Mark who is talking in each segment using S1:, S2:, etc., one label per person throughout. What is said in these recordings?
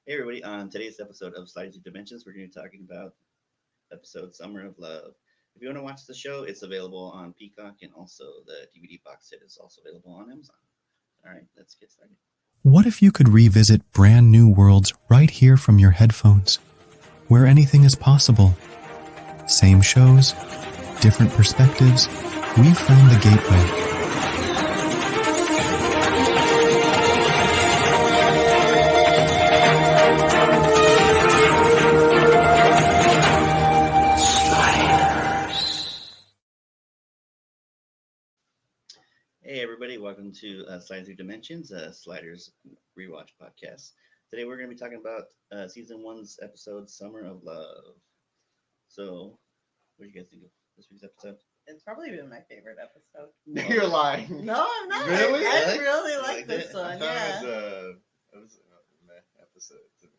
S1: Hey everybody, on today's episode of Slides of Dimensions, we're going to be talking about episode Summer of Love. If you want to watch the show, it's available on Peacock and also the DVD box set is also available on Amazon. All right, let's get started.
S2: What if you could revisit brand new worlds right here from your headphones, where anything is possible? Same shows, different perspectives. We've found the gateway.
S1: Hey everybody, welcome to Slides of Dimensions, Sliders Rewatch Podcast. Today we're going to be talking about Season 1's episode Summer of Love. So, what do you guys think of this week's episode?
S3: It's probably been my favorite episode.
S4: You're lying.
S3: No, I'm not.
S4: Really?
S3: I really
S1: You
S3: like
S1: liked
S3: this
S1: it?
S3: one.
S4: I thought
S3: Yeah.
S4: it was a meh episode to me.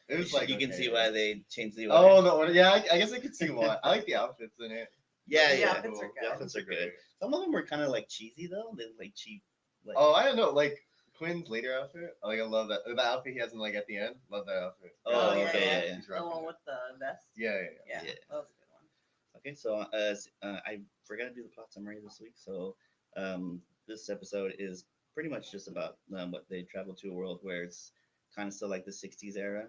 S4: It was like
S1: you can
S4: okay.
S1: see why they changed the
S4: Oh
S1: order.
S4: no! Yeah, I guess I could see why. I like the outfits in it.
S1: Yeah,
S3: The
S1: yeah.
S3: outfits are good.
S1: The outfits are good. Some of them were kind of like cheesy though. They like cheap. Like,
S4: Oh, I don't know. Like Quinn's later outfit. Like I love that. The outfit he has in like at the end. Love that outfit.
S1: Oh,
S3: yeah,
S1: okay,
S3: yeah.
S1: yeah.
S4: He's
S3: The
S4: rocking
S3: one
S4: it.
S3: with the vest.
S4: Yeah.
S3: Yeah,
S1: Yeah.
S3: that was a good one.
S1: Okay, so I forgot to do the plot summary this week. So this episode is pretty much just about what they travel to a world where it's kind of still like the '60s era.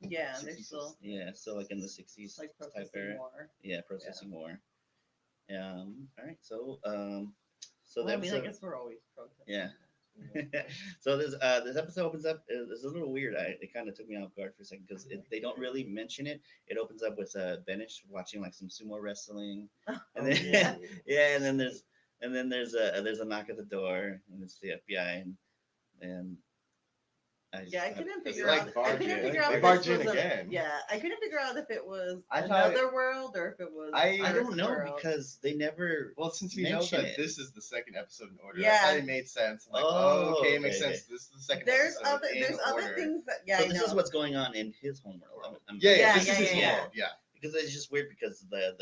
S3: Yeah, they're
S4: 60s.
S3: still
S1: Yeah, still like in the '60s
S3: like
S1: type
S3: protesting
S1: era.
S3: war.
S1: Yeah, processing war. All right, so
S3: Well,
S1: the
S3: I mean, I
S1: episode.
S3: guess we're always protesting.
S1: Yeah. So this episode opens up. It's a little weird. It kind of took me off guard for a second because they don't really mention it. It opens up with Benish watching like some sumo wrestling, and then
S3: yeah.
S1: yeah, and then there's a knock at the door, and it's the FBI, and
S3: Yeah, I couldn't
S4: It's
S3: figure
S4: like
S3: out. I
S4: barge
S3: couldn't
S4: in.
S3: figure out
S4: They
S3: if
S4: barge
S3: this
S4: in
S3: was
S4: again.
S3: Yeah, I couldn't figure out if it was
S4: I thought
S3: another world or if it was.
S1: I don't
S3: Earth
S1: know
S3: world.
S1: because they never.
S4: Well, since we know
S1: Mention
S4: that
S1: it.
S4: this is the second episode in order,
S3: Yeah.
S4: I thought it made sense. I'm like,
S1: Oh,
S4: okay, it makes
S1: okay,
S4: sense. This is the second
S3: There's
S4: episode
S3: other
S4: in
S3: there's
S4: order.
S3: other things that yeah
S1: So
S3: I
S1: this
S3: know.
S1: is what's going on in his homeworld.
S4: Yeah,
S3: Yeah,
S4: this is his
S3: yeah.
S4: world. Yeah.
S1: Because it's just weird because the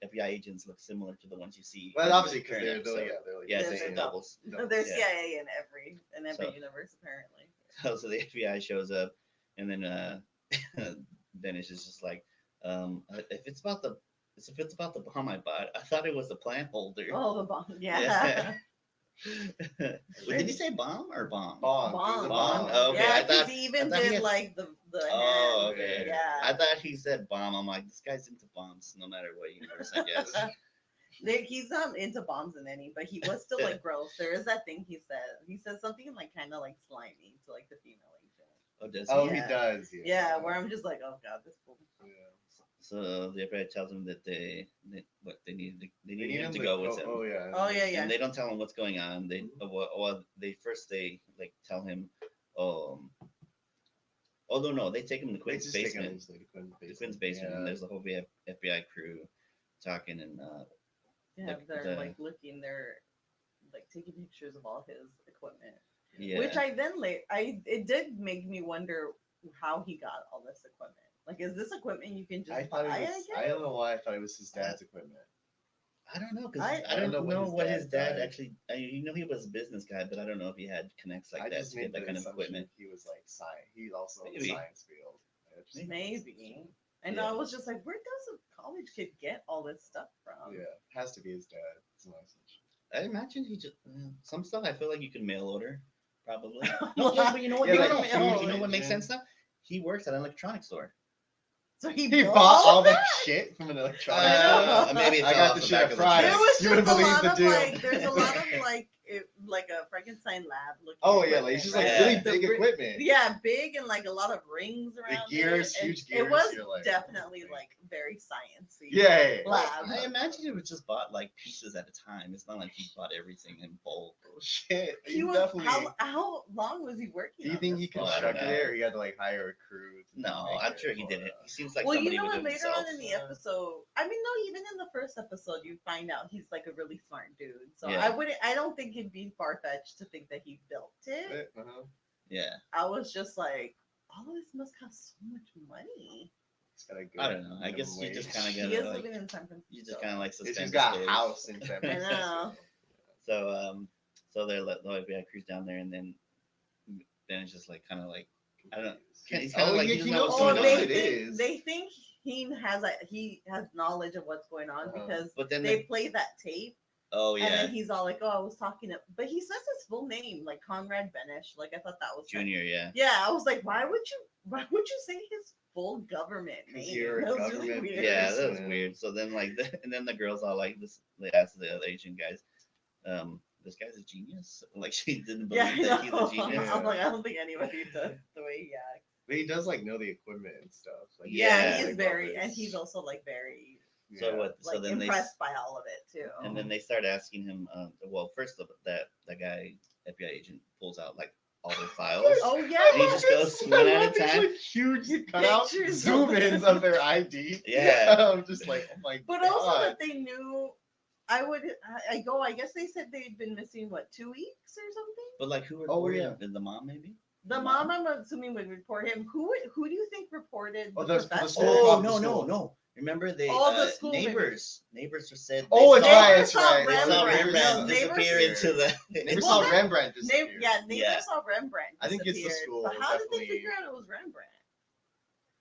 S1: FBI agents look similar to the ones you see.
S4: Well,
S1: in
S4: obviously,
S1: the
S4: because
S1: current
S4: they're
S1: episode.
S4: like,
S1: Yeah,
S3: They're
S1: it's
S3: doubles.
S1: doubles.
S4: doubles.
S3: There's
S1: Yeah.
S3: CIA in every
S1: So-
S3: universe apparently.
S1: So the FBI shows up, and then Dennis is just like, if it's about the bomb I bought, I thought it was the plant holder.
S3: Oh, the bomb. Yeah.
S1: Yeah. Wait, did he say bomb or bomb?
S4: Bomb.
S3: Bomb.
S4: It was a
S1: Bomb? Oh, okay.
S3: Yeah,
S1: I
S3: because
S1: thought-
S3: he even
S1: I thought he
S3: did
S1: had-
S3: like the
S1: Oh,
S3: hand.
S1: okay.
S3: Yeah.
S1: I thought he said bomb. I'm like, this guy's into bombs, no matter what universe, I guess.
S3: He's not into bombs in any, but he was still like gross. There is that thing he said. He said something like kind of like slimy to like the female agent.
S1: Oh, does
S4: Oh,
S1: he?
S4: he
S3: Yeah.
S4: does.
S3: Yeah, where I'm just like, oh god, this fool.
S4: Yeah.
S1: So the FBI tells him that they need him to
S4: him
S1: go with them.
S4: Oh yeah.
S3: Oh yeah, yeah.
S1: And they don't tell him what's going on. They they first like tell him, oh no, they take him to
S4: They
S1: Quinn's
S4: just take him
S1: basement.
S4: into the Quinn's
S1: Quinn's basement, and
S4: Yeah.
S1: there's the whole FBI crew talking, and
S3: Yeah,
S1: like
S3: they're
S1: the-
S3: like looking. They're like taking pictures of all his equipment.
S1: yeah,
S3: Which I then it did make me wonder how he got all this equipment. Like, is this equipment you can just
S4: I thought
S3: buy?
S4: it was. I don't know why I thought it was his dad's equipment.
S1: I don't know because
S3: I
S1: I don't know what his dad
S4: died.
S1: actually. He was a business guy, but I don't know if he had connects like
S4: I
S1: that
S4: just
S1: to
S4: made
S1: get that
S4: the
S1: kind of
S4: assumption
S1: equipment.
S4: he was like science. He's also in the
S1: Maybe.
S4: science field. I just-
S3: Maybe. And
S1: Yeah.
S3: I was just like, where does a college kid get all this stuff from?
S4: Yeah, has to be his dad. It's my assumption.
S1: I imagine he just some stuff. I feel like you can mail order, probably.
S3: Well,
S1: No, but you know what?
S4: yeah,
S1: you,
S4: like
S1: know,
S4: a
S1: what-
S4: huge
S1: you know what makes
S4: engine.
S1: sense now? He works at an electronics store.
S3: So he
S4: He
S3: bought
S4: bought all
S3: that?
S4: that shit from an electronics.
S3: I know.
S1: Maybe it's
S4: I got
S1: off
S4: the
S1: the
S4: shit
S1: back
S4: at
S1: of the
S4: Friday.
S1: check.
S3: There was
S4: You
S3: just
S4: wouldn't
S3: a
S4: believe
S3: lot
S4: the
S3: of
S4: deal.
S3: like, there's a lot of like a Frankenstein lab looking.
S4: Oh yeah, like it's just like
S1: Yeah.
S4: really
S3: The
S4: big
S3: ri-
S4: equipment.
S3: Yeah, big and like a lot of rings
S4: The
S3: around.
S4: gears,
S3: it. And
S4: huge gears.
S3: It was
S4: you're like,
S3: definitely
S4: okay.
S3: like very sciencey.
S4: Yeah.
S3: Lab.
S1: I imagine it was just bought like pieces at a time. It's not like he bought everything in bulk.
S4: Oh, shit.
S3: He
S4: He
S3: was
S4: definitely.
S3: how long was he working?
S4: Do you
S3: on
S4: think
S3: this
S4: he
S3: for?
S1: Oh, I don't
S4: constructed
S1: know.
S4: it, or he had to like hire a crew? To
S1: No,
S4: make
S1: I'm
S4: it,
S1: sure he
S4: or,
S1: didn't. He seems like
S3: Well,
S1: somebody
S3: you know
S1: would
S3: what?
S1: do it
S3: Later
S1: himself.
S3: on in the episode, I mean, no, even in the first episode, you find out he's like a really smart dude. So
S1: Yeah.
S3: I don't think it'd be far fetched to think that he built it.
S4: Uh-huh.
S1: Yeah,
S3: I was just like, all of this must cost so much money.
S4: He's got a good
S1: I don't know. I guess
S4: minimum
S1: you just
S4: wage.
S1: kind of
S3: He
S1: get
S3: is
S1: like
S3: living in San Francisco.
S1: you just kind of like
S4: It's
S1: suspend
S4: just got a
S1: disbelief.
S4: house in San
S3: I
S4: Francisco.
S3: know.
S1: So they're let the FBI crews down there, and then it's just like kind of like I don't know. He's kind of
S4: Oh,
S1: like
S4: yeah,
S1: he doesn't
S4: he
S1: know
S4: knows-
S1: what's
S3: Oh,
S1: going
S4: knows
S1: on.
S4: it is.
S3: they think he has knowledge of what's going on
S4: Uh-huh.
S3: because
S1: But then
S3: they play that tape.
S1: oh
S3: And
S1: yeah,
S3: then he's all like, "Oh, I was talking to," but he says his full name, like Conrad Benish. Like I thought that was kind of-
S1: Junior, yeah.
S3: Yeah, I was like, why would you say his full government
S4: 'Cause
S3: name?
S4: you're a
S3: That was really
S4: government
S3: weird.
S1: Yeah, that was
S4: Yeah.
S1: weird. So then like and then the girls all like this. They asked the other Asian guys, this guy's a genius. Like she didn't
S3: Yeah,
S1: believe
S3: I
S1: that he's
S3: know.
S1: a genius.
S3: I'm like, I don't think anybody does the way he acts.
S4: But he does like know the equipment and stuff. Like,
S3: Yeah,
S1: Yeah.
S3: he is
S4: like,
S3: very,
S4: all
S3: and
S4: this-
S3: he's also like very
S1: So what? So
S3: like
S1: then
S3: impressed by all of it too.
S1: and then they start asking him. Well, first of that guy FBI agent pulls out like all their files.
S3: Oh yeah,
S1: And he just goes one at a time.
S4: Like huge cutout
S3: Pictures
S4: zoom
S3: of
S4: ins
S3: them.
S4: of their ID.
S1: Yeah.
S4: I'm just like, oh my
S3: but
S4: god.
S3: also that they knew. I guess they said they'd been missing what 2 weeks or something.
S1: But like who
S4: Oh,
S1: reported
S4: yeah.
S1: him? The mom maybe?
S3: The mom, I'm assuming, would report him. Who do you think reported
S4: Oh,
S3: the
S4: the
S3: professor?
S4: school
S1: Oh
S4: cop-
S1: no
S4: the school.
S1: no. Remember they
S3: Oh, the school
S1: neighbors just said
S4: Oh,
S1: they
S4: it's
S1: saw,
S4: right,
S3: Neighbors
S4: it's
S3: saw
S4: right.
S1: they saw
S3: Rembrandt.
S1: Rembrandt
S3: No,
S1: disappear
S3: neighbors-
S1: into the
S4: Neighbors
S3: Well,
S4: saw
S3: then-
S4: Rembrandt disappear.
S3: Neighbors
S1: Yeah.
S3: saw Rembrandt.
S4: I think it's the
S3: disappeared,
S4: school,
S3: But how did they
S4: definitely.
S3: figure out it was Rembrandt?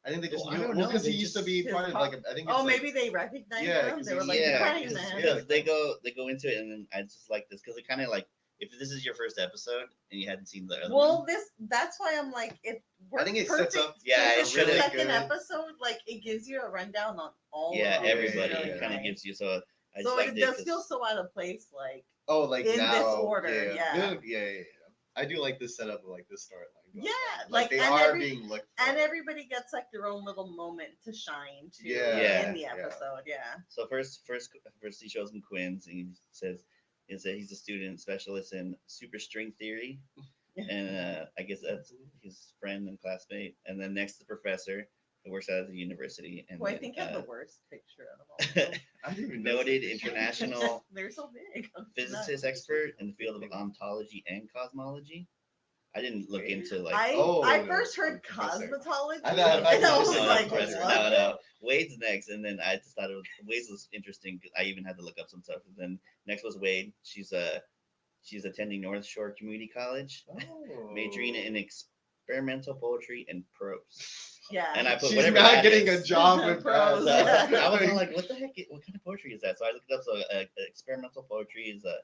S4: I think they just
S1: Oh, I
S4: knew.
S1: don't
S4: Well,
S1: know,
S4: because he
S1: they
S4: used to
S1: just-
S4: be
S3: his
S4: part of
S3: pop-
S4: like. I think. It's
S3: Oh,
S4: like,
S3: maybe they recognized
S4: Yeah,
S3: him.
S4: 'cause
S3: They were
S4: he-
S3: like,
S1: yeah,
S3: "Fine,
S4: he's just-
S3: man."
S4: yeah.
S1: because they go into it and then I just like this because it kind of like if this is your first episode and you hadn't seen the other
S3: Well,
S1: one,
S3: that's why I'm like, it
S4: I think it
S3: works
S4: sets up.
S1: Yeah, it
S3: Since
S1: should
S3: the
S1: have-
S3: second
S4: good.
S3: episode, like it gives you a rundown on all.
S1: yeah,
S3: of them,
S1: everybody
S3: which is really
S1: it kind of
S3: nice.
S1: gives you so I just
S3: So
S1: like
S3: it
S1: this
S3: does feel so out of place, like
S4: Oh, like
S3: in
S4: now.
S3: this order, yeah.
S4: Yeah. I do like this setup of like this storyline. going
S3: Yeah,
S4: on.
S3: like,
S4: they
S3: and
S4: are
S3: every-
S4: being looked for.
S3: and everybody gets like their own little moment to shine too
S4: Yeah,
S3: in the
S4: yeah.
S3: episode. Yeah.
S1: So first he shows him Quinn's and he says is that he's a student specialist in superstring theory, and I guess that's his friend and classmate. And then next the professor who works out at the university, and
S3: Who I
S1: then,
S3: think had the worst picture out of all of them.
S4: I didn't even notice
S1: noted
S4: it.
S1: international
S3: They're so big.
S1: physicist expert in the field of ontology and cosmology. I didn't look into like
S3: I
S4: Oh,
S3: first
S4: no,
S3: heard
S4: professor.
S3: cosmetology,
S4: I thought- I
S3: and I
S4: thought
S3: was
S4: you said
S3: like,
S4: professor.
S3: what?
S1: no. Wade's next, and then I just thought Wade's was interesting. 'Cause I even had to look up some stuff. And then next was Wade. She's attending North Shore Community College,
S4: Oh.
S1: majoring in experimental poetry and prose.
S3: Yeah.
S1: And I put
S4: She's
S1: whatever
S4: not
S1: that
S4: getting
S1: is.
S4: a job with
S3: Pros,
S4: that.
S3: yeah.
S1: I was like, what the heck? What kind of poetry is that? So I looked it up. So experimental poetry is a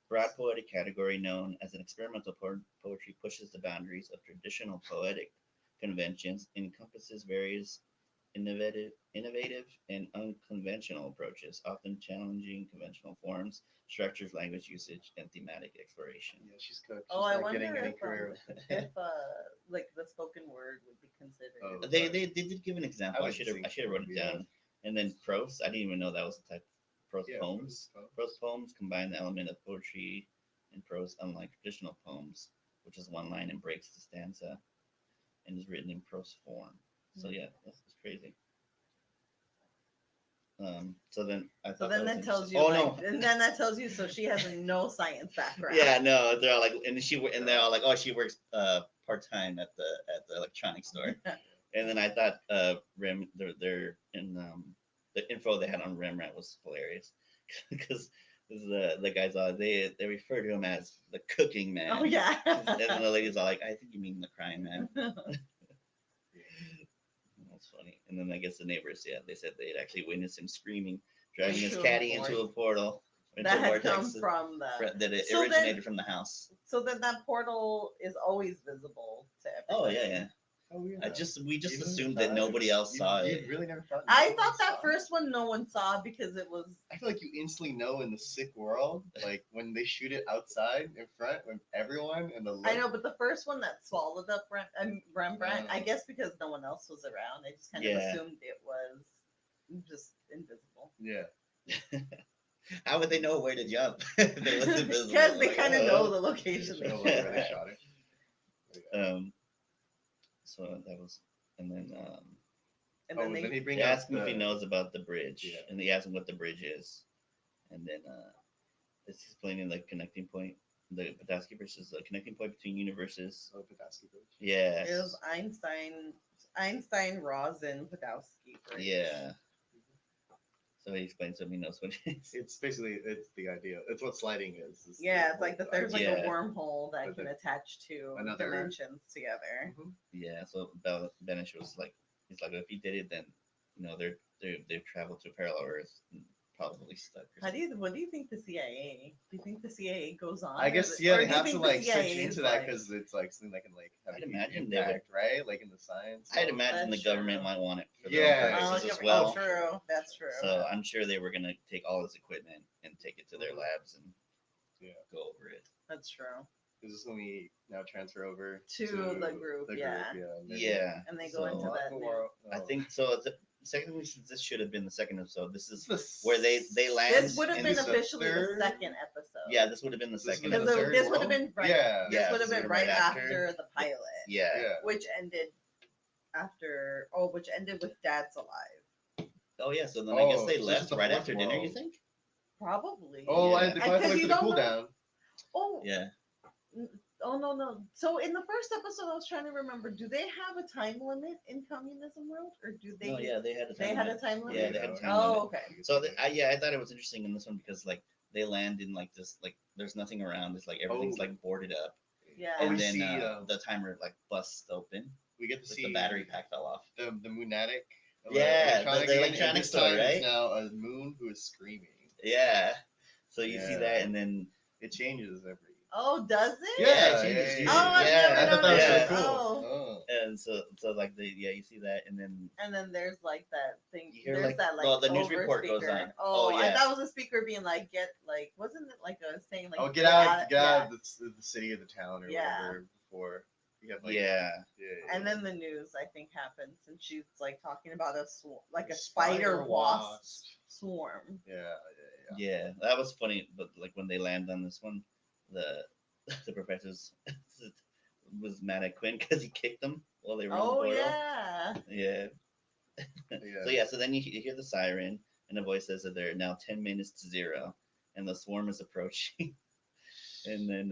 S1: broad poetic category known as an experimental poetry pushes the boundaries of traditional poetic conventions, encompasses various innovative and unconventional approaches, often challenging conventional forms, structures, language usage, and thematic exploration.
S4: Yeah, she's cooked.
S3: Oh,
S4: She's
S3: I
S4: not getting
S3: wonder
S4: any
S3: if,
S4: career.
S3: if like the spoken word would be considered.
S4: Oh.
S1: They did give an example. I
S4: would
S1: should
S4: think
S1: have wrote it
S4: so, yeah.
S1: down. And then prose. I didn't even know that was a type. Prose
S4: Yeah,
S1: poems.
S4: prose poems.
S1: Prose poems combine the element of poetry and prose, unlike traditional poems, which is one line and breaks the stanza, and is written in prose form. So yeah, that's crazy. So then I
S3: So
S1: thought
S3: then
S1: that
S3: that
S1: was
S3: tells you,
S1: interesting.
S3: like, and then that tells you, so she has no science background.
S1: Yeah, no, they're all like, and they're all like, oh, she works part time at the electronics store. And then I thought they're in the info they had on Rembrandt was hilarious because the guys they refer to him as the cooking man.
S3: Oh yeah.
S1: And then the ladies are like, I think you mean the crying man. That's funny. And then I guess the neighbors, yeah, they said they had actually witnessed him screaming, driving his
S3: Into a
S1: caddy into a portal. Into
S3: that
S1: a
S3: had come
S1: vortex
S3: from the.
S1: that it
S3: So then-
S1: originated from the house.
S3: So then that portal is always visible to
S1: Oh
S3: everybody.
S1: yeah.
S4: Oh, yeah.
S1: We just
S4: Even
S1: assumed
S4: the
S1: that nobody else saw
S4: you
S1: it.
S4: really never thought.
S3: I
S4: nobody
S3: thought that
S4: saw it?
S3: first one no one saw because it was.
S4: I feel like you instantly know in the sick world, like when they shoot it outside in front, when everyone and the.
S3: I know, but the first one that swallowed up Rembrandt, I
S4: Yeah.
S3: guess because no one else was around, I just kind of
S1: Yeah.
S3: assumed it was just invisible.
S4: Yeah.
S1: How would they know where to jump? if it was invisible?
S3: Because they
S1: Like,
S3: kind of
S1: oh.
S3: know the location.
S4: Show,
S3: they
S4: like, where
S3: shot
S4: they
S3: at.
S4: shot it.
S1: So that was, and then
S3: And
S4: Oh,
S3: then
S4: and then
S3: they.
S4: he bring
S1: they
S4: up
S1: ask him if he knows about the bridge,
S4: Yeah.
S1: and they ask him what the bridge is, and then it's explaining the connecting point, the Petoskey Bridge is the connecting point between universes.
S4: Oh, Petoskey Bridge.
S1: Yeah.
S3: It was Einstein, Rosen, Podolsky. Bridge.
S1: Yeah. So he explains to him. He knows what it is.
S4: It's basically it's the idea. It's what sliding is
S3: Yeah, it's like that there's like
S1: Yeah.
S3: a wormhole that
S4: But
S3: can
S4: then
S3: attach to
S4: another-
S3: dimensions together.
S4: Mhm.
S1: Yeah. So Benish was like, he's like, if he did it, then they've traveled to a parallel Earth, and probably stuck. Or
S3: What
S1: something.
S3: do you think the CIA? Do you think the CIA goes on?
S4: I guess
S3: or
S4: yeah,
S3: or
S4: they
S3: do you
S4: have to
S3: think the
S4: like search
S3: CIA is
S4: into that
S3: like-
S4: because it's like something that can like have
S1: I'd
S4: a huge
S1: imagine they would-
S4: impact, right? Like in the science.
S1: I'd
S4: world.
S1: imagine the
S3: That's
S1: government
S3: true.
S1: might want it for their
S4: Yeah,
S1: own
S3: Oh,
S1: purposes as
S3: okay.
S1: well.
S3: True. That's true.
S1: So I'm sure they were gonna take all this equipment and take it to their labs and
S4: Yeah.
S1: go over it.
S3: That's true.
S4: Is this when we now transfer over
S3: To the group, yeah.
S4: and then-
S1: Yeah.
S3: And they
S1: So,
S3: go into
S4: Oh,
S3: that.
S4: the
S3: New...
S4: world-
S1: I
S4: oh.
S1: think so. Technically, since this should have been the second episode, this is
S4: This
S1: where they land.
S3: This would have
S1: and
S3: been
S1: this-
S4: the
S3: officially the
S4: third-
S3: second episode.
S1: Yeah, this would have been the
S4: This was
S1: second
S4: the
S3: Because
S1: episode.
S4: third
S3: this would have
S4: world?
S3: been right.
S4: Yeah.
S3: This
S1: Yeah,
S3: would have
S1: this
S3: been
S1: would've
S3: right
S1: been right
S3: after the pilot,
S1: Yeah.
S4: Yeah.
S3: which ended with Dad's alive.
S1: Oh yeah. So then I guess
S4: Oh,
S1: they
S4: so this
S1: left
S4: is the
S1: right
S4: fourth
S1: after dinner. You
S4: world.
S1: think?
S3: Probably.
S4: Oh,
S1: Yeah.
S4: I they probably
S3: Because
S4: went
S3: you
S4: for the
S3: don't know-
S4: cooldown.
S3: Oh.
S1: Yeah.
S3: Oh no. So in the first episode, I was trying to remember. Do they have a time limit in communism world, or do they?
S1: No, yeah, they had a time.
S3: They had a
S1: limit.
S3: time limit.
S1: Yeah, they had a time
S3: Oh,
S1: limit.
S3: okay.
S1: So I thought it was interesting in this one because like they land in like this like there's nothing around. It's like everything's
S4: Oh.
S1: like boarded up,
S3: Yeah.
S4: Oh,
S1: and
S4: we
S1: then
S4: see,
S1: the timer like busts open.
S4: we get to
S1: Like
S4: see
S1: the battery pack fell off.
S4: the Moonatic.
S1: Yeah, the
S4: again, and
S1: electronic
S4: this
S1: store,
S4: time
S1: right?
S4: It's now a moon who is screaming.
S1: Yeah. So you see
S4: Yeah.
S1: that, and then
S4: It changes every.
S3: Oh, does it?
S1: Yeah, it changes.
S3: Oh, I've
S1: Yeah,
S3: never
S4: I thought that was
S3: noticed.
S1: yeah.
S4: really cool.
S3: Oh.
S1: and so like you see that, and then
S3: And then there's like that thing.
S1: You hear,
S3: There's
S1: like,
S3: that like
S1: well, the news
S3: over
S1: report goes
S3: speaker.
S1: on.
S3: Oh,
S1: Oh,
S3: I
S1: yeah.
S3: thought it was a speaker being like, wasn't it like a saying like,
S4: Oh, get out
S3: yeah.
S4: of the city or the town or
S3: Yeah.
S4: whatever before you have like
S1: yeah,
S3: And then the news, I think, happens, and she's like talking about a like a
S4: Spider
S3: spider wasp
S4: wasp.
S3: swarm.
S1: yeah. That was funny, but like when they land on this one, the the professors was mad at Quinn because he kicked them while they were in the
S3: Oh
S1: portal.
S3: yeah.
S1: Yeah. So then you hear the siren, and the voice says that they're now 10 minutes to 0, and the swarm is approaching. And then,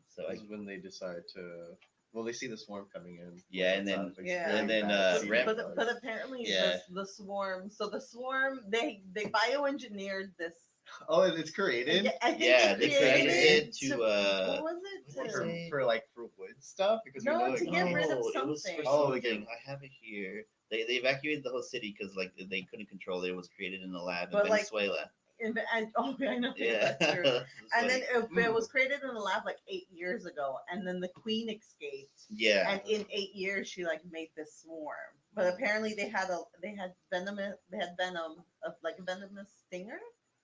S1: so
S4: This is when they decide to. Well, they see the swarm coming in.
S1: Yeah, and then-
S3: and
S1: then,
S3: But apparently
S1: Yeah.
S3: the swarm. So the swarm, they bioengineered this.
S4: Oh, it's created
S3: I think
S1: Yeah,
S3: they
S1: they created it to,
S3: what was it?
S1: what
S3: To,
S1: was it?
S4: for wood stuff because
S3: No,
S4: we know
S3: to
S4: it
S3: get rid of
S1: it was for
S3: something.
S4: Oh,
S1: something. I have it here. They evacuated the whole city because like they couldn't control it. It was created in a lab in
S3: But, like,
S1: Venezuela.
S3: I know.
S1: Yeah.
S3: That's true. And then
S1: Like,
S3: it was created in the lab like 8 years ago, and then the queen escaped.
S1: yeah.
S3: And in 8 years, she like made this swarm. But apparently, they had venom of like a venomous stinger.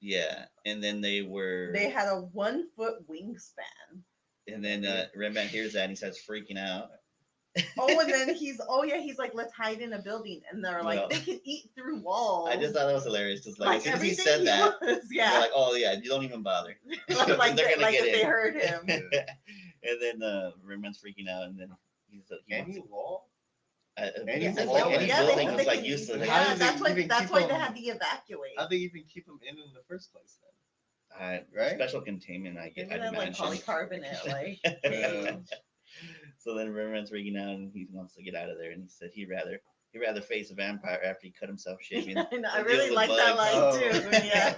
S1: Yeah, and then they were.
S3: They had a 1 foot wingspan.
S1: And then Rembrandt hears that and he starts freaking out.
S3: Oh, and then he's like, let's hide in a building, and they're like,
S1: No.
S3: they can eat through walls.
S1: I just thought that was hilarious because like as soon as he
S3: everything
S1: said that,
S3: was,
S1: they're
S3: yeah,
S1: like, oh yeah, you don't even bother.
S3: like
S1: they're gonna
S3: like
S1: get
S3: if they
S1: in.
S3: heard him.
S1: And then Rembrandt's freaking out, and then he
S4: Any
S1: wants
S4: wall?
S1: any,
S4: Yeah,
S1: like, any
S3: yeah,
S1: building
S3: they
S1: was like
S3: can-
S1: useless.
S4: How
S3: Yeah,
S4: did they even
S3: that's
S4: keep
S3: why they
S4: them-
S3: had to evacuate.
S4: How'd they even keep them in the first place then?
S1: Right? Special containment, I'd
S3: Maybe that like
S1: imagine.
S3: polycarbonate, like.
S4: Yeah.
S1: So then Rembrandt's freaking out, and he wants to get out of there, and he said he'd rather face a vampire after he cut himself shaving.
S3: I know, I
S1: than
S3: really
S1: deal with
S3: like that
S1: bugs.
S3: line
S4: Oh.
S3: too. Yeah,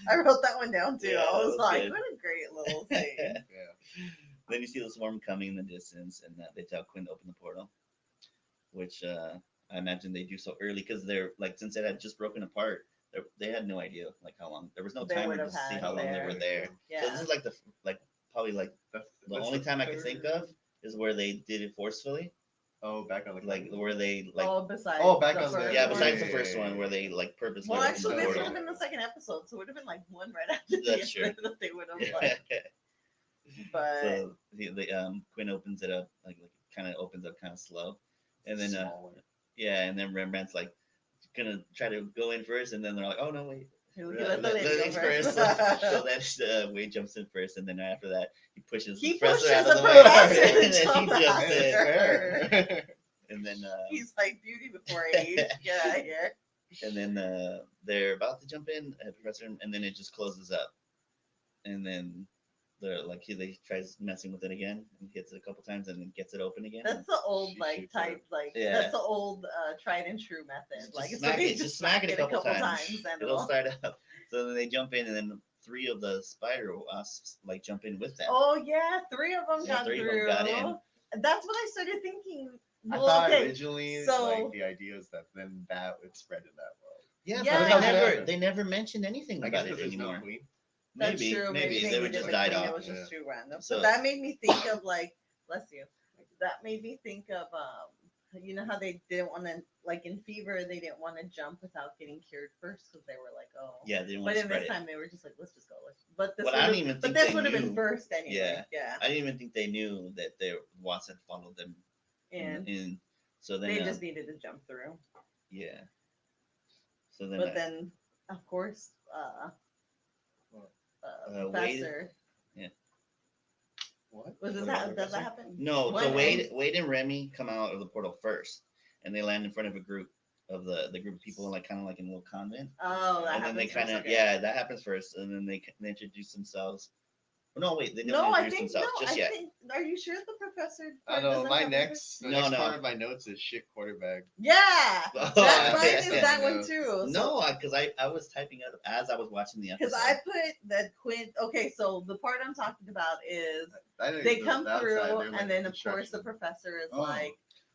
S3: I wrote that one down too.
S1: Yeah,
S3: I
S1: that
S3: was
S1: was
S3: like,
S1: good.
S3: what a great little thing.
S4: Yeah.
S1: Then you see the swarm coming in the distance, and they tell Quinn to open the portal, which I imagine they do so early because they're like, since it had just broken apart, they had no idea like how long. There was no
S3: They
S1: timer
S3: would
S1: to
S3: have
S1: see
S3: had
S1: how long they
S3: there.
S1: were there.
S3: Yeah.
S1: So this is like probably like the
S4: That's
S1: only time I could
S4: third-
S1: think of is where they did it forcefully,
S4: Oh, back on the
S1: like where they like
S3: besides.
S4: back
S3: the
S4: on the-
S3: first
S1: yeah,
S3: one.
S1: besides the
S4: yeah,
S1: first
S4: yeah,
S1: one
S4: yeah.
S1: where they like purposely.
S3: Well,
S1: opened
S3: actually,
S1: the
S3: this would
S1: portal.
S3: have been the second episode, so it would have been like one right after
S1: That's
S3: the
S1: true.
S3: other that they would have like. But
S1: So the Quinn opens it up like kind of opens up kind of slow, and then
S4: Smaller.
S1: yeah, and then Rembrandt's like gonna try to go in first, and then they're like, oh no wait,
S3: he let the lady
S1: ladies
S3: go
S1: first.
S3: first.
S1: So then Wade jumps in first, and then after that he pushes
S3: He
S1: the professor
S3: pushes
S1: out
S3: the
S1: of the way,
S3: professor
S1: and
S3: to
S1: then he
S3: jump
S1: jumps
S3: out.
S1: in,
S4: Fair.
S1: and then
S3: He's like beauty before age. Get out of here.
S1: and then they're about to jump in, Professor, and then it just closes up, and then they tries messing with it again and hits it a couple times and then gets it open again.
S3: That's the old
S4: She
S3: like
S4: shoots
S3: type like
S1: Yeah.
S3: that's the old tried and true method.
S1: Just
S3: Like
S1: smack
S3: so
S1: it, just smack it a couple times.
S3: and
S1: It'll start up. So then they jump in, and then 3 of the spider wasps like jump in with them.
S3: Oh yeah, 3 of them
S1: Yeah,
S3: got
S1: 3 of
S3: through.
S1: them got in.
S3: That's when I started thinking.
S4: I
S3: Well,
S4: thought
S3: okay,
S4: originally
S3: so
S4: like the idea was that then that would spread in that world.
S1: Yeah,
S3: Yeah.
S1: but
S4: How's it
S1: they
S4: happen?
S1: never mentioned anything
S4: I guess
S1: about it
S4: because there's no
S1: anymore.
S4: queen.
S3: that's
S1: Maybe
S3: true.
S1: maybe they
S3: they
S1: were
S3: did
S1: just
S3: the
S1: died
S3: queen,
S1: off.
S3: It was just too random.
S1: So-
S3: but that made me think of like, bless you. That made me think of you know how they didn't want to like in fever they didn't want to jump without getting cured first because they were like
S1: Yeah, they didn't
S3: But
S1: want to
S3: in
S1: spread
S3: this
S1: it.
S3: time they were just like let's just go. But this
S1: Well, I don't
S3: would've-
S1: even
S3: but
S1: think
S3: this
S1: they
S3: would have been
S1: knew.
S3: first anyway.
S1: Yeah.
S3: Yeah.
S1: I didn't even think they knew that their wasps had followed them.
S3: And
S1: So then
S3: they just needed to jump through.
S1: yeah. So then
S3: But then of course
S1: Wade-
S3: Professor
S4: What?
S3: was this
S4: What about
S3: does that
S4: Professor?
S3: happen?
S1: No,
S3: What?
S1: so Wade and Remy come out of the portal first, and they land in front of a group of the group of people, like kind of like in a little convent.
S3: Oh, that
S1: And then they
S3: happens first,
S1: kind of
S3: okay.
S1: that happens first, and then they introduce themselves. No, wait, they don't
S3: No, I
S1: introduce
S3: think
S1: themselves
S3: no.
S1: just
S3: I
S1: yet.
S3: think. Are you sure the professor?
S4: I
S3: part
S4: know
S3: doesn't
S4: my
S3: happen
S4: next
S3: first?
S4: the
S1: No,
S4: next
S1: no.
S4: part of my notes is shit quarterback.
S3: Yeah,
S1: Oh,
S3: that, mine is
S1: yeah.
S3: that one too.
S1: No, because I was typing out as I was watching the episode.
S3: Because I put that Quinn. Okay, so the part I'm talking about is
S4: I think
S3: they
S4: the
S3: come
S4: outside,
S3: through,
S4: they're, like,
S3: and then of course the
S4: construction.
S3: professor is
S4: Oh.
S3: like,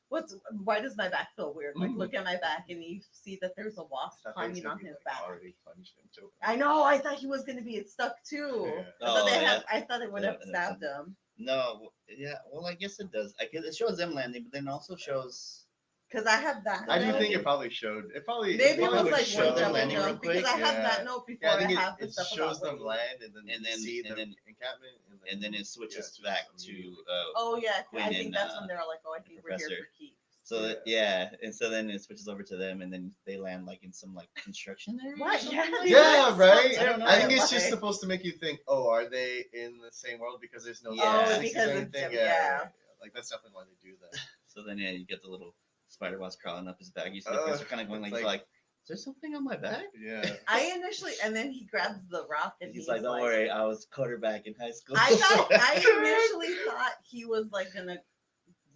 S3: "What's? Why does my back feel weird? Like,
S4: Mhm.
S3: look at my back, and you see that there's a wasp
S4: I thought they
S3: climbing
S4: said
S3: on
S4: he,
S3: his
S4: like,
S3: back."
S4: already plunged into it.
S3: I know. I thought he was gonna be stuck too.
S4: Yeah.
S3: I thought
S1: Oh, yeah.
S3: I thought it would have
S1: Yeah,
S3: stabbed him.
S1: No, yeah, well, I guess it does. I guess it shows them landing, but then also shows.
S3: Because I have that.
S4: I do
S3: note.
S4: think it probably showed. It probably
S3: Maybe it
S4: probably
S3: was
S4: would
S3: like
S1: show
S3: one
S1: them
S3: double
S1: landing real
S3: jump because
S1: quick.
S3: I have
S4: Yeah.
S3: that note before
S4: Yeah, I
S3: I,
S4: think
S3: have the
S4: it
S3: stuff
S4: shows
S3: about
S4: them
S3: Wade.
S4: land and then
S1: And
S4: you
S1: then-
S4: see
S1: and
S4: the
S1: then-
S4: encampment
S1: And then it switches
S4: yeah,
S1: back
S4: just
S1: to
S4: immediately.
S3: Oh yeah,
S1: Quinn
S3: I think
S1: and,
S3: that's when they're like, "Oh, I think we're here
S1: Professor.
S3: for keeps."
S1: so yeah, and so then it switches over to them, and then they land like in some like construction area. or
S3: What?
S1: something
S3: Yeah,
S1: like
S3: they
S1: that.
S4: Yeah, right.
S1: I don't know.
S4: I think it's just
S3: Why?
S4: supposed to make you think, oh, are they in the same world because there's no
S1: Yeah.
S3: Oh,
S4: spaces
S3: because
S4: or
S3: it's
S4: anything?
S3: yeah.
S4: Like that's definitely why they do that.
S1: So then yeah, you get the little spider wasp crawling up his back. You see the
S4: Ugh,
S1: professor kind of going
S4: it's
S1: like,
S4: like-
S1: is there something on my back?
S4: Yeah.
S3: I initially, and then he grabs the rock and
S1: He's like, don't worry, I was quarterback in high school.
S3: I thought I initially thought he was like gonna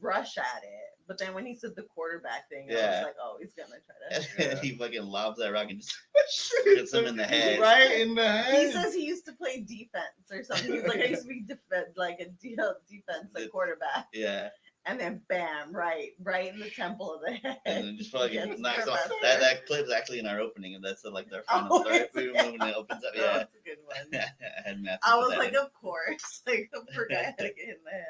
S3: rush at it, but then when he said the quarterback thing, I
S1: Yeah.
S3: was like, oh, he's gonna try to.
S1: And he fucking lobs that rock and just hits him in the head.
S4: Right in the head.
S3: He says he used to play defense or something. He's like, I used to be like a defense like quarterback,
S1: Yeah,
S3: and then bam, right in the temple of the head.
S1: and then just
S3: He
S1: fucking
S3: gets
S1: knocks off.
S3: Professor.
S1: That clip's actually in our opening, and that's like their final
S3: Oh,
S1: story.
S3: is
S1: Boom,
S3: it?
S1: boom, and it opens up.
S3: That
S1: Yeah,
S3: was a good one.
S1: I had Matthew
S3: I
S1: put
S3: was
S1: that
S3: like,
S1: in.
S3: of course, like I forgot I had to get in the head.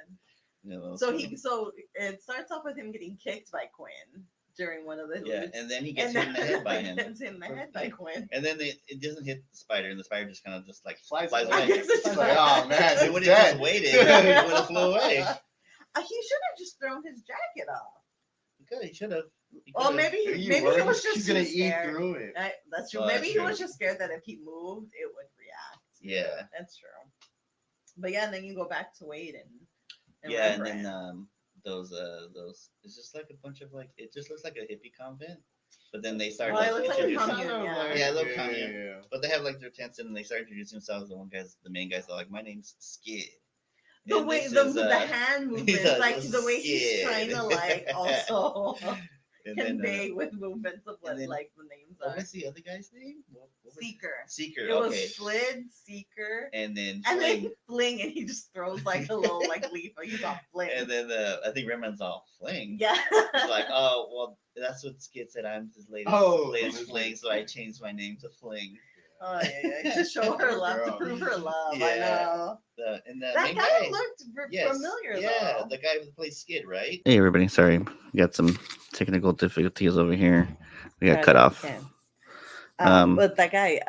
S1: Yeah, that was
S3: So
S1: funny.
S3: so it starts off with him getting kicked by Quinn during one of the
S1: Yeah,
S3: loops.
S1: and then he gets
S3: And
S1: hit in the head by
S3: he
S1: him.
S3: gets hit in the head by Quinn.
S1: And then it doesn't hit the spider, and the spider just kind of just like
S4: Flies
S1: flies
S4: away.
S3: I
S1: away.
S3: guess it's
S4: It's like, oh man,
S1: They
S4: it's
S1: would have just
S4: dead.
S1: waited. It would have flew away.
S3: He should have just thrown his jacket off.
S1: He should have.
S3: Or maybe
S4: Maybe
S3: maybe he
S4: worried
S3: was just
S4: he's gonna
S3: too
S4: eat
S3: scared.
S4: through it.
S3: That's true.
S1: Oh,
S3: Maybe
S1: that's
S3: he
S1: true.
S3: was just scared that if he moved, it would react.
S1: Yeah.
S3: That's true. But yeah, and then you go back to Wade and
S1: Yeah, and
S3: Rembrandt.
S1: then those it's just like a bunch of like it just looks like a hippie convent, but then they start
S3: Well,
S1: like
S3: it looks like a
S1: introducing.
S3: commune, yeah.
S1: Yeah, a little
S4: yeah,
S1: commune.
S4: yeah.
S1: But they have like their tents in, and they start introducing themselves. The main guys are like, "My name's Skid."
S3: The
S1: And
S3: way
S1: this
S3: the,
S1: is,
S3: the hand movements,
S1: does
S3: like
S1: a
S3: the way he's
S1: skid.
S3: trying to like also
S1: and then,
S3: convey with movements of what
S1: then-
S3: like the names
S1: what
S3: are.
S1: was the other guy's name? What was
S3: Seeker.
S1: Seeker.
S3: It was
S1: Okay.
S3: Slid, Seeker,
S1: And then
S3: and
S1: Fling.
S3: then Fling, and he just throws like a little like leaf. Like he's all Fling.
S1: And then I think Rembrandt's all Fling.
S3: Yeah.
S1: He's like, oh well, that's what Skid said. I'm his latest,
S4: Oh.
S1: Fling, so I changed my name to Fling.
S3: Oh yeah. To show her love, to
S4: Girl.
S3: prove her love. I
S1: Yeah.
S3: know.
S1: And
S3: That
S1: main
S3: guy
S1: guy
S3: looked
S1: yes,
S3: familiar
S1: yeah,
S3: though.
S1: the guy who plays Skid, right?
S5: Hey everybody, sorry, we got some technical difficulties over here. We got cut off.
S3: But that guy,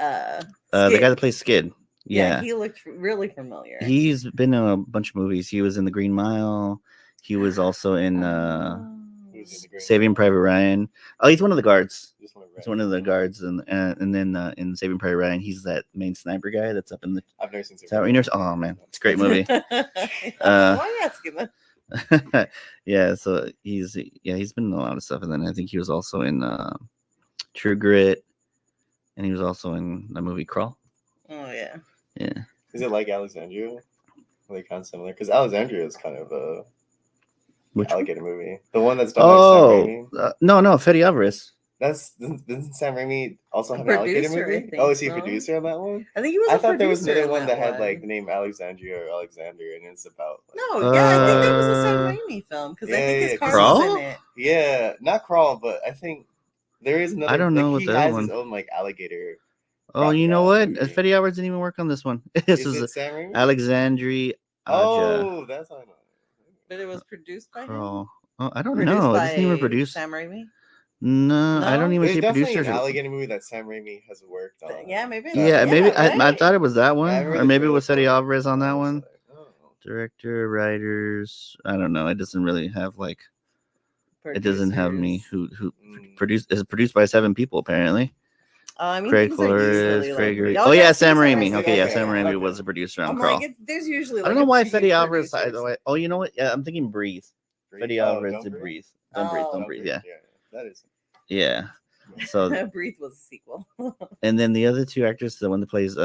S5: The
S3: Skid,
S5: guy that plays Skid, yeah,
S3: he looked really familiar.
S5: he's been in a bunch of movies. He was in The Green Mile. He was also in
S3: Oh.
S4: Who's in the Green
S5: Saving
S4: Mile?
S5: Private Ryan. Oh, he's one of the guards.
S4: Just one
S5: He's one of the guards, and then in Saving Private Ryan, he's that main sniper guy that's up in the
S4: I've never seen
S5: tower. You never- Oh man, it's a great movie.
S3: Why are you asking that?
S5: Yeah, so he's been in a lot of stuff, and then I think he was also in True Grit, and he was also in the movie Crawl.
S3: Oh yeah.
S5: Yeah,
S4: Is it like Alexandria? They kind of similar because Alexandria is kind of a
S5: Which one?
S4: alligator movie. The one that's done by Sam
S5: Oh,
S4: Raimi.
S5: no, Fede Alvarez.
S4: Doesn't Sam Raimi also
S3: A
S4: have an alligator
S3: producer, I
S4: movie?
S3: think,
S4: Oh, is he a
S3: no?
S4: producer on that one?
S3: I think he was.
S4: I
S3: a
S4: thought there was
S3: producer
S4: another
S3: in
S4: one that had like the name Alexandria or Alexander, and it's about like,
S3: No, yeah, I think that was a Sam
S5: Uh,
S3: Raimi film because I
S4: yeah,
S3: think
S4: yeah,
S3: his
S4: 'cause
S3: car was
S5: Crawl?
S3: in it.
S4: yeah, not Crawl, but I think there is another.
S5: I don't know
S4: like,
S5: what
S4: he
S5: the other
S4: has his
S5: one.
S4: own like alligator.
S5: Oh, you know
S4: crocodile
S5: what?
S4: movie.
S5: Fede Alvarez didn't even work on this one. This
S4: Is
S5: is
S4: it Sam Raimi?
S5: Alexandri Aja
S4: Oh, that's how I know.
S3: But it was produced by him.
S5: Crawl. Oh, I don't
S3: Produced
S5: know. It
S3: by
S5: doesn't even produce.
S3: Sam Raimi.
S5: No, I don't
S3: No?
S5: even
S4: There's
S5: see
S4: definitely
S5: producer.
S4: an alligator movie that Sam Raimi has worked on.
S3: Yeah, maybe.
S5: Yeah,
S3: Yeah,
S5: maybe I
S3: right?
S5: thought it was that one,
S4: Yeah, I remember
S5: or
S4: the
S5: maybe it
S4: trailer
S5: was Fede
S4: for it.
S5: Alvarez on that
S4: I was
S5: one.
S4: like, oh.
S5: Director, writers. I don't know. It doesn't really have like. It doesn't have me
S3: Producers.
S5: who produced. Is produced by 7 people apparently.
S3: I mean,
S5: Craig
S3: things are
S5: Flores,
S3: usually
S5: Craig.
S3: like.
S5: Oh yeah, Sam
S3: see,
S5: Raimi. Okay, yeah,
S4: okay,
S5: Sam Raimi
S4: okay.
S5: was a producer on
S3: I'm
S5: Crawl.
S3: like, there's usually.
S5: I
S3: Like
S5: don't know
S3: a
S5: why
S3: few
S5: Fede Alvarez.
S3: producers.
S5: Oh, you know what? Yeah, I'm thinking Breathe. Fede Alvarez
S4: Don't
S5: did
S4: Breathe?
S5: Breathe. Don't breathe. Don't
S3: Oh.
S5: breathe. Yeah,
S4: That is.
S5: yeah. So
S3: Breathe was a sequel.
S5: and then the other 2 actors, the one that plays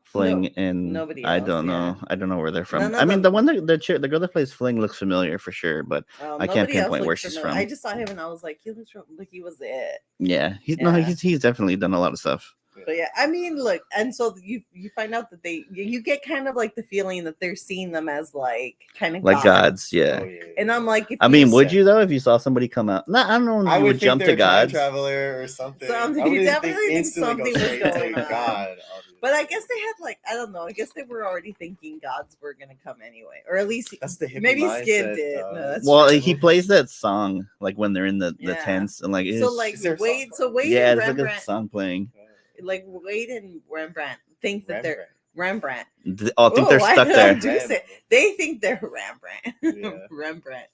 S5: Fling and
S3: nobody
S5: I
S3: else,
S5: don't
S3: yeah.
S5: know. I don't know where they're from.
S3: None of
S5: I mean,
S3: them-
S5: the one that the girl that plays Fling looks familiar for sure, but I can't
S3: Nobody else
S5: pinpoint where
S3: looked
S5: she's
S3: familiar.
S5: from.
S3: I just saw him and I was like, he looks like he was it.
S5: Yeah,
S3: Yeah.
S5: he's definitely done a lot of stuff.
S3: But yeah, I mean, look, and so you find out that you get kind of like the feeling that they're seeing them as like kind of
S5: Like gods, yeah.
S4: Oh, yeah.
S3: And I'm like, if
S5: I mean, would
S3: said-
S5: you though if you saw somebody come out? No, I don't know if
S4: I
S5: you
S4: would
S5: would
S4: think
S5: jump
S4: they're
S5: to
S4: a time
S5: gods.
S4: traveler or something.
S3: Something-
S4: I
S3: you
S4: wouldn't
S3: definitely think
S4: instantly go
S3: something was
S4: straight to
S3: going on.
S4: God, obviously.
S3: But I guess they had like I don't know. I guess they were already thinking gods were gonna come anyway, or at least
S4: That's the hippie
S3: maybe Skid
S4: mindset,
S3: did. No, that's
S5: Well,
S3: true.
S5: he plays that song like when they're in the
S3: Yeah.
S5: tents and like
S3: So
S5: it's-
S3: like
S4: Is there a
S3: Wade,
S4: song
S3: so
S4: for it?
S3: Wade
S5: yeah,
S3: and
S5: it's like a
S3: Rembrandt,
S5: song playing.
S3: like Wade and Rembrandt think that they're Rembrandt.
S5: I think they're
S3: Oh, I
S5: stuck
S3: know.
S5: there.
S3: Do say- They think they're Rembrandt.
S4: Yeah.
S3: Rembrandt.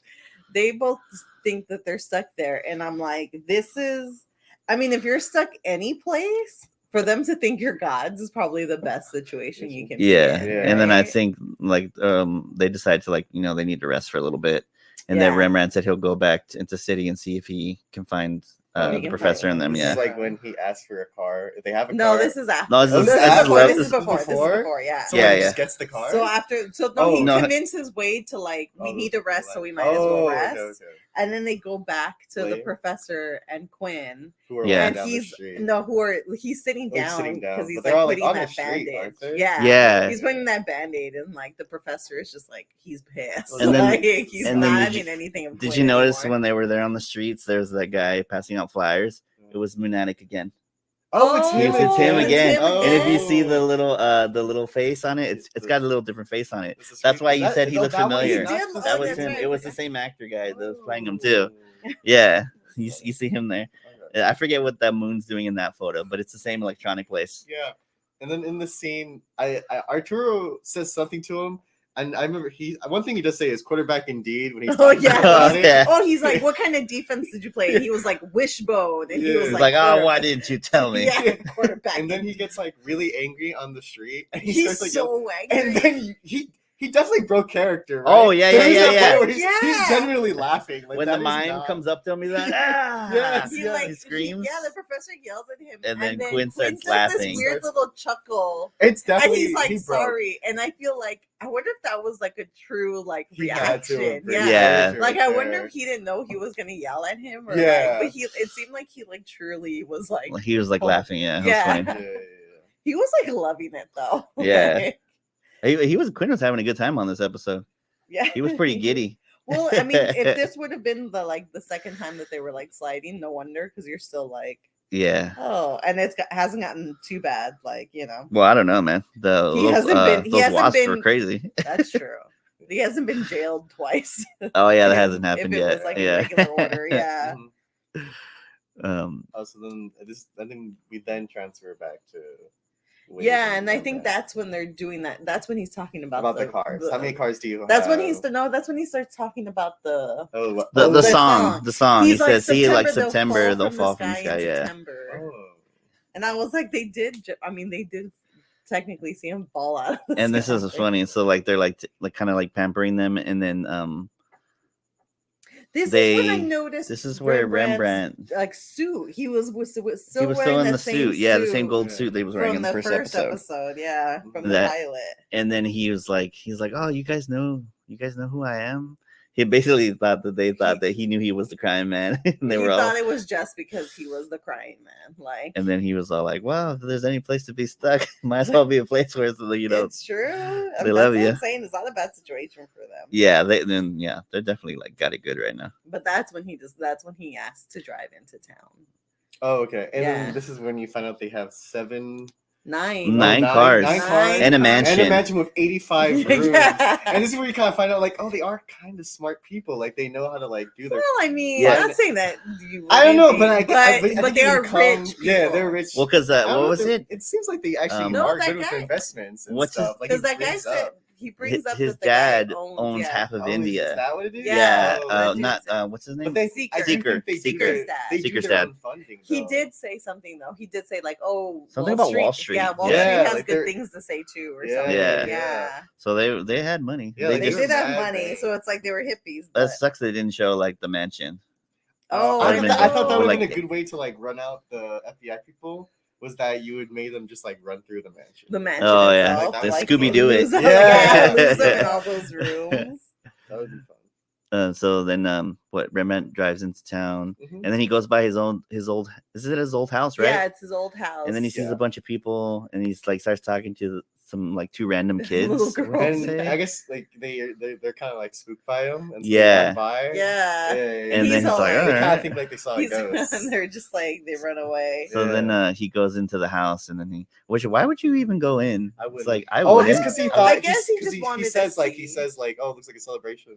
S3: They both think that they're stuck there, and I'm like, this is. I mean, if you're stuck any place, for them to think you're gods is probably the best situation you can.
S5: Yeah.
S3: be in,
S5: And then I
S3: right?
S5: think like they decide to like they need to rest for a little bit, and then
S3: Yeah.
S5: Rembrandt said he'll go back into city and see if he can find
S3: He
S5: the
S3: can
S5: professor
S3: find
S5: and them.
S3: him.
S4: This
S5: Yeah.
S4: is like when he asked for a car. If they have a
S3: No,
S4: car.
S3: this is after.
S5: No, this is-
S3: this,
S5: this
S3: is
S5: is
S3: before.
S5: left-
S3: This is
S4: this is
S3: before. This is
S4: before?
S3: before. Yeah.
S4: So
S5: Yeah,
S4: he
S5: yeah.
S4: just gets the car.
S3: So after, he
S4: Oh,
S5: no.
S3: convinces Wade to like, we
S4: Oh,
S3: need to rest, so
S4: like-
S3: we might as well rest.
S4: okay.
S3: And then they go back to the
S4: Later.
S3: professor and Quinn,
S4: Who are
S5: Yeah.
S4: walking
S3: and
S4: down the
S3: he's
S4: street.
S3: he's sitting
S4: Like,
S3: down
S4: sitting down.
S3: because he's
S4: But they're all,
S3: like
S4: like,
S3: putting
S4: on the
S3: that
S4: street,
S3: bandage.
S4: aren't they?
S3: Yeah,
S5: Yeah.
S3: he's putting that band-aid, and like the professor is just like he's pissed.
S5: And then-
S3: like, he's
S5: and
S3: not
S5: then
S3: having anything. Of
S5: Did
S3: Quinn
S5: you notice
S3: anymore.
S5: when they were there on the streets? There's that guy passing out flyers. It was Munatic again.
S4: Oh, it's him.
S5: It's him again.
S3: Him
S5: And if you
S3: again?
S5: see the little face on it, it's got a little different face on it.
S4: It's a
S5: That's
S4: street-
S5: why
S4: is
S5: you
S4: that-
S5: said he
S4: no,
S5: looked
S4: that was
S5: familiar.
S3: He did look-
S5: That
S3: oh,
S5: was
S3: that's
S5: him.
S3: right.
S5: It was the same actor guy that was playing him
S4: Oh.
S5: too. Yeah, you see him there.
S4: Okay.
S5: I forget what that moon's doing in that photo, but it's the same electronic place.
S4: Yeah. And then in the scene, Arturo says something to him, and I remember one thing he does say is quarterback indeed when he's
S3: Oh
S4: talking
S3: yeah.
S4: about it.
S5: Yeah.
S3: Oh, he's like, what kind of defense did you play? And he was like, wishbone, and he
S4: Yeah.
S3: was
S5: He's
S3: like,
S5: like, oh,
S3: quarter-
S5: why didn't you tell me?
S3: Yeah, quarterback.
S4: And then he gets like really angry on the street, and he
S3: He's
S4: starts like yelling.
S3: so angry.
S4: And then he definitely broke character. Right?
S5: Oh, yeah,
S4: There's
S5: yeah,
S4: that
S5: yeah,
S4: point where he's
S3: yeah.
S4: genuinely laughing. Like,
S5: When
S4: that
S5: the
S4: is
S5: mime
S4: not-
S5: comes up to him, he's like, ah!
S4: Yes.
S3: he
S4: yeah,
S3: like
S5: he screams.
S3: yeah, the professor yells at him,
S5: And then Quinn starts
S3: does
S5: laughing.
S3: This weird little chuckle,
S4: It's
S3: and
S4: definitely
S3: he's like,
S4: he broke.
S3: "Sorry." And I feel like I wonder if that was like a true like
S4: He had to
S3: reaction.
S4: have been.
S3: Yeah.
S5: Yeah.
S4: Very
S3: Like I
S4: fair.
S3: wonder if he didn't know he was gonna yell at him, or
S4: Yeah.
S3: like, but it seemed like he like truly was like
S5: Well, he was like
S3: Oh,
S5: laughing. Yeah, it was
S3: yeah.
S5: funny.
S4: Yeah, yeah, yeah.
S3: he was like loving it though.
S5: Yeah.
S3: Like,
S5: Quinn was having a good time on this episode.
S3: yeah.
S5: He was pretty giddy.
S3: Well, I mean, if this would have been the second time that they were like sliding, no wonder, because you're still like,
S5: Yeah.
S3: oh, and hasn't gotten too bad, like
S5: Well, I don't know, man.
S3: He
S5: Those,
S3: hasn't been- he
S5: those
S3: hasn't
S5: wasps were
S3: been-
S5: crazy.
S3: that's true. He hasn't been jailed twice.
S5: Oh yeah, that
S3: If-
S5: hasn't happened
S3: if it
S5: yet.
S3: was like
S5: Yeah.
S3: in regular order, yeah.
S4: Mhm. Oh, so then I think we then transfer back to. Wade
S3: Yeah, and I think
S4: Rembrandt.
S3: that's when they're doing that. That's when he's talking about
S4: the cars. How many cars do you?
S3: That's when
S4: have?
S3: that's when he starts talking about the.
S4: Oh, what-
S5: The
S4: oh,
S5: the
S3: the
S5: song,
S3: song.
S5: the song. He
S3: He's
S5: says, "See, like
S3: they'll
S5: September, they'll
S3: from
S5: fall from the sky."
S3: in
S5: Yeah.
S3: September.
S4: Oh.
S3: And I was like, they did. I mean, they did technically see him fall out. Of the
S5: And this
S3: sky.
S5: is funny. So like they're like kind of like pampering them, and then
S3: This is when I
S5: they-
S3: noticed.
S5: this is where
S3: Rembrandt's,
S5: Rembrandt-
S3: like suit. He was still
S5: he was
S3: wearing
S5: still in
S3: the
S5: the
S3: same
S5: suit. Yeah, the same
S3: suit
S5: gold
S4: Yeah.
S5: suit they was wearing
S3: from
S5: in the first episode.
S3: Yeah, from the
S5: That-
S3: pilot.
S5: And then he's like, oh, you guys know who I am? He basically thought that they thought that he knew he was the crying man. And they
S3: He
S5: were all,
S3: thought it was just because he was the crying man. Like,
S5: and then he was all like, well, if there's any place to be stuck, might as well be a place where,
S3: it's true.
S5: they
S3: That's
S5: love
S3: what
S5: you.
S3: I'm saying. It's not a bad situation for them.
S5: Yeah, they're definitely like got it good right now.
S3: But that's when he asked to drive into town.
S4: Oh, okay. And
S3: Yeah.
S4: then this is when you find out they have
S3: Nine
S5: Nine cars.
S4: Nine cars.
S5: And a
S4: and
S5: mansion.
S4: a mansion with 85 rooms.
S3: Yeah.
S4: And this is where you kind of find out, like, oh, they are kind of smart people. Like, they know how to like do their.
S3: Well, I mean,
S5: Yeah.
S3: I'm not saying that you.
S4: I don't know,
S3: wouldn't
S4: but
S3: be,
S4: I
S3: but
S4: think
S3: they
S4: you
S3: are
S4: become-
S3: rich. People.
S4: Yeah, they're rich.
S5: Well, because
S4: I don't
S5: what
S4: know,
S5: was it?
S4: It seems like they actually
S5: No,
S4: are
S3: that
S4: good with
S3: guy-
S4: investments and
S5: What's his-
S4: stuff. Like,
S3: Because
S4: he
S3: that guy
S4: brings
S3: said
S4: up.
S3: he brings up
S5: His
S3: that the guy
S5: dad owns
S3: yeah.
S5: half of
S4: Oh, is
S5: India.
S4: that what it is?
S5: Yeah,
S3: Yeah,
S4: Oh,
S3: that
S5: not
S3: dude's-
S5: what's his name?
S4: But they,
S3: Seeker.
S4: I think they do
S5: Seeker's
S4: their-
S3: dad.
S4: They do
S5: Seeker's
S4: their
S5: dad.
S4: own funding.
S3: He
S4: though.
S3: did say something though. He did say like, "Oh,
S5: Something about Wall Street.
S3: Yeah, Wall
S5: Yeah.
S3: Street has
S4: like
S3: good
S4: they're-
S3: things to say too, or
S4: Yeah,
S3: something.
S5: yeah.
S3: Yeah,
S5: So they had money.
S4: Yeah,
S5: they
S4: like,
S3: they
S5: just,
S3: did have
S4: mad
S3: money,
S4: big.
S3: so it's like they were hippies.
S5: that
S3: But...
S5: sucks. They didn't show like the mansion.
S3: Oh,
S4: I,
S5: I've been-
S4: I thought that would
S5: like-
S4: have been a good way to like run out the FBI people. Was that you would make them just like run through the mansion?
S3: the mansion.
S5: Oh, yeah.
S3: itself,
S4: The
S3: like,
S5: Scooby-Doo it.
S3: lose them-
S4: Yeah.
S3: lose them in all those rooms.
S4: That would be fun.
S5: So then what Rembrandt drives into town,
S4: Mhm.
S5: and then he goes by his old is it his old house, right?
S3: Yeah, it's his old house.
S5: And then he sees
S4: Yeah.
S5: a bunch of people, and he's like starts talking to some like two random kids.
S3: Little
S5: What did he
S3: girls.
S4: And
S5: say?
S4: I guess like they're kind of like spooked by him. And so
S5: Yeah.
S4: they run by.
S3: Yeah.
S5: And then
S3: he's
S5: he's
S3: all
S5: like,
S3: like-
S4: They kind
S5: "Alright."
S4: of think like they saw a
S3: He's,
S4: ghost.
S3: and they're just like they run away.
S5: So then he goes into the house, and then why would you even go in?
S4: I
S5: It's
S4: wouldn't.
S5: like I
S4: Oh,
S5: wouldn't.
S4: just because he
S3: I
S4: thought.
S3: guess he
S4: 'cause
S3: just wanted to
S4: says
S3: see.
S4: like, oh, it looks like a celebration.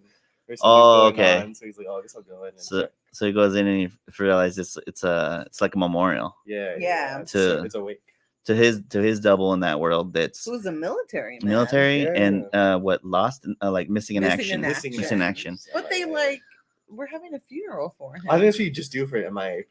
S4: Or
S5: Oh,
S4: something's going
S5: okay.
S4: on. So he's like, oh, I guess I'll go in. And
S5: So
S4: check.
S5: so he goes in and he realizes it's like a memorial
S3: Yeah.
S4: It's a wake.
S5: to his double in that world that's
S3: Who's a military man.
S5: military
S4: Yeah.
S5: and what lost like missing in
S3: Missing
S5: action.
S3: in
S4: Missing
S3: action.
S5: Missing in action.
S3: But they like we're having a funeral for him.
S4: I think that's what you just do for an MIA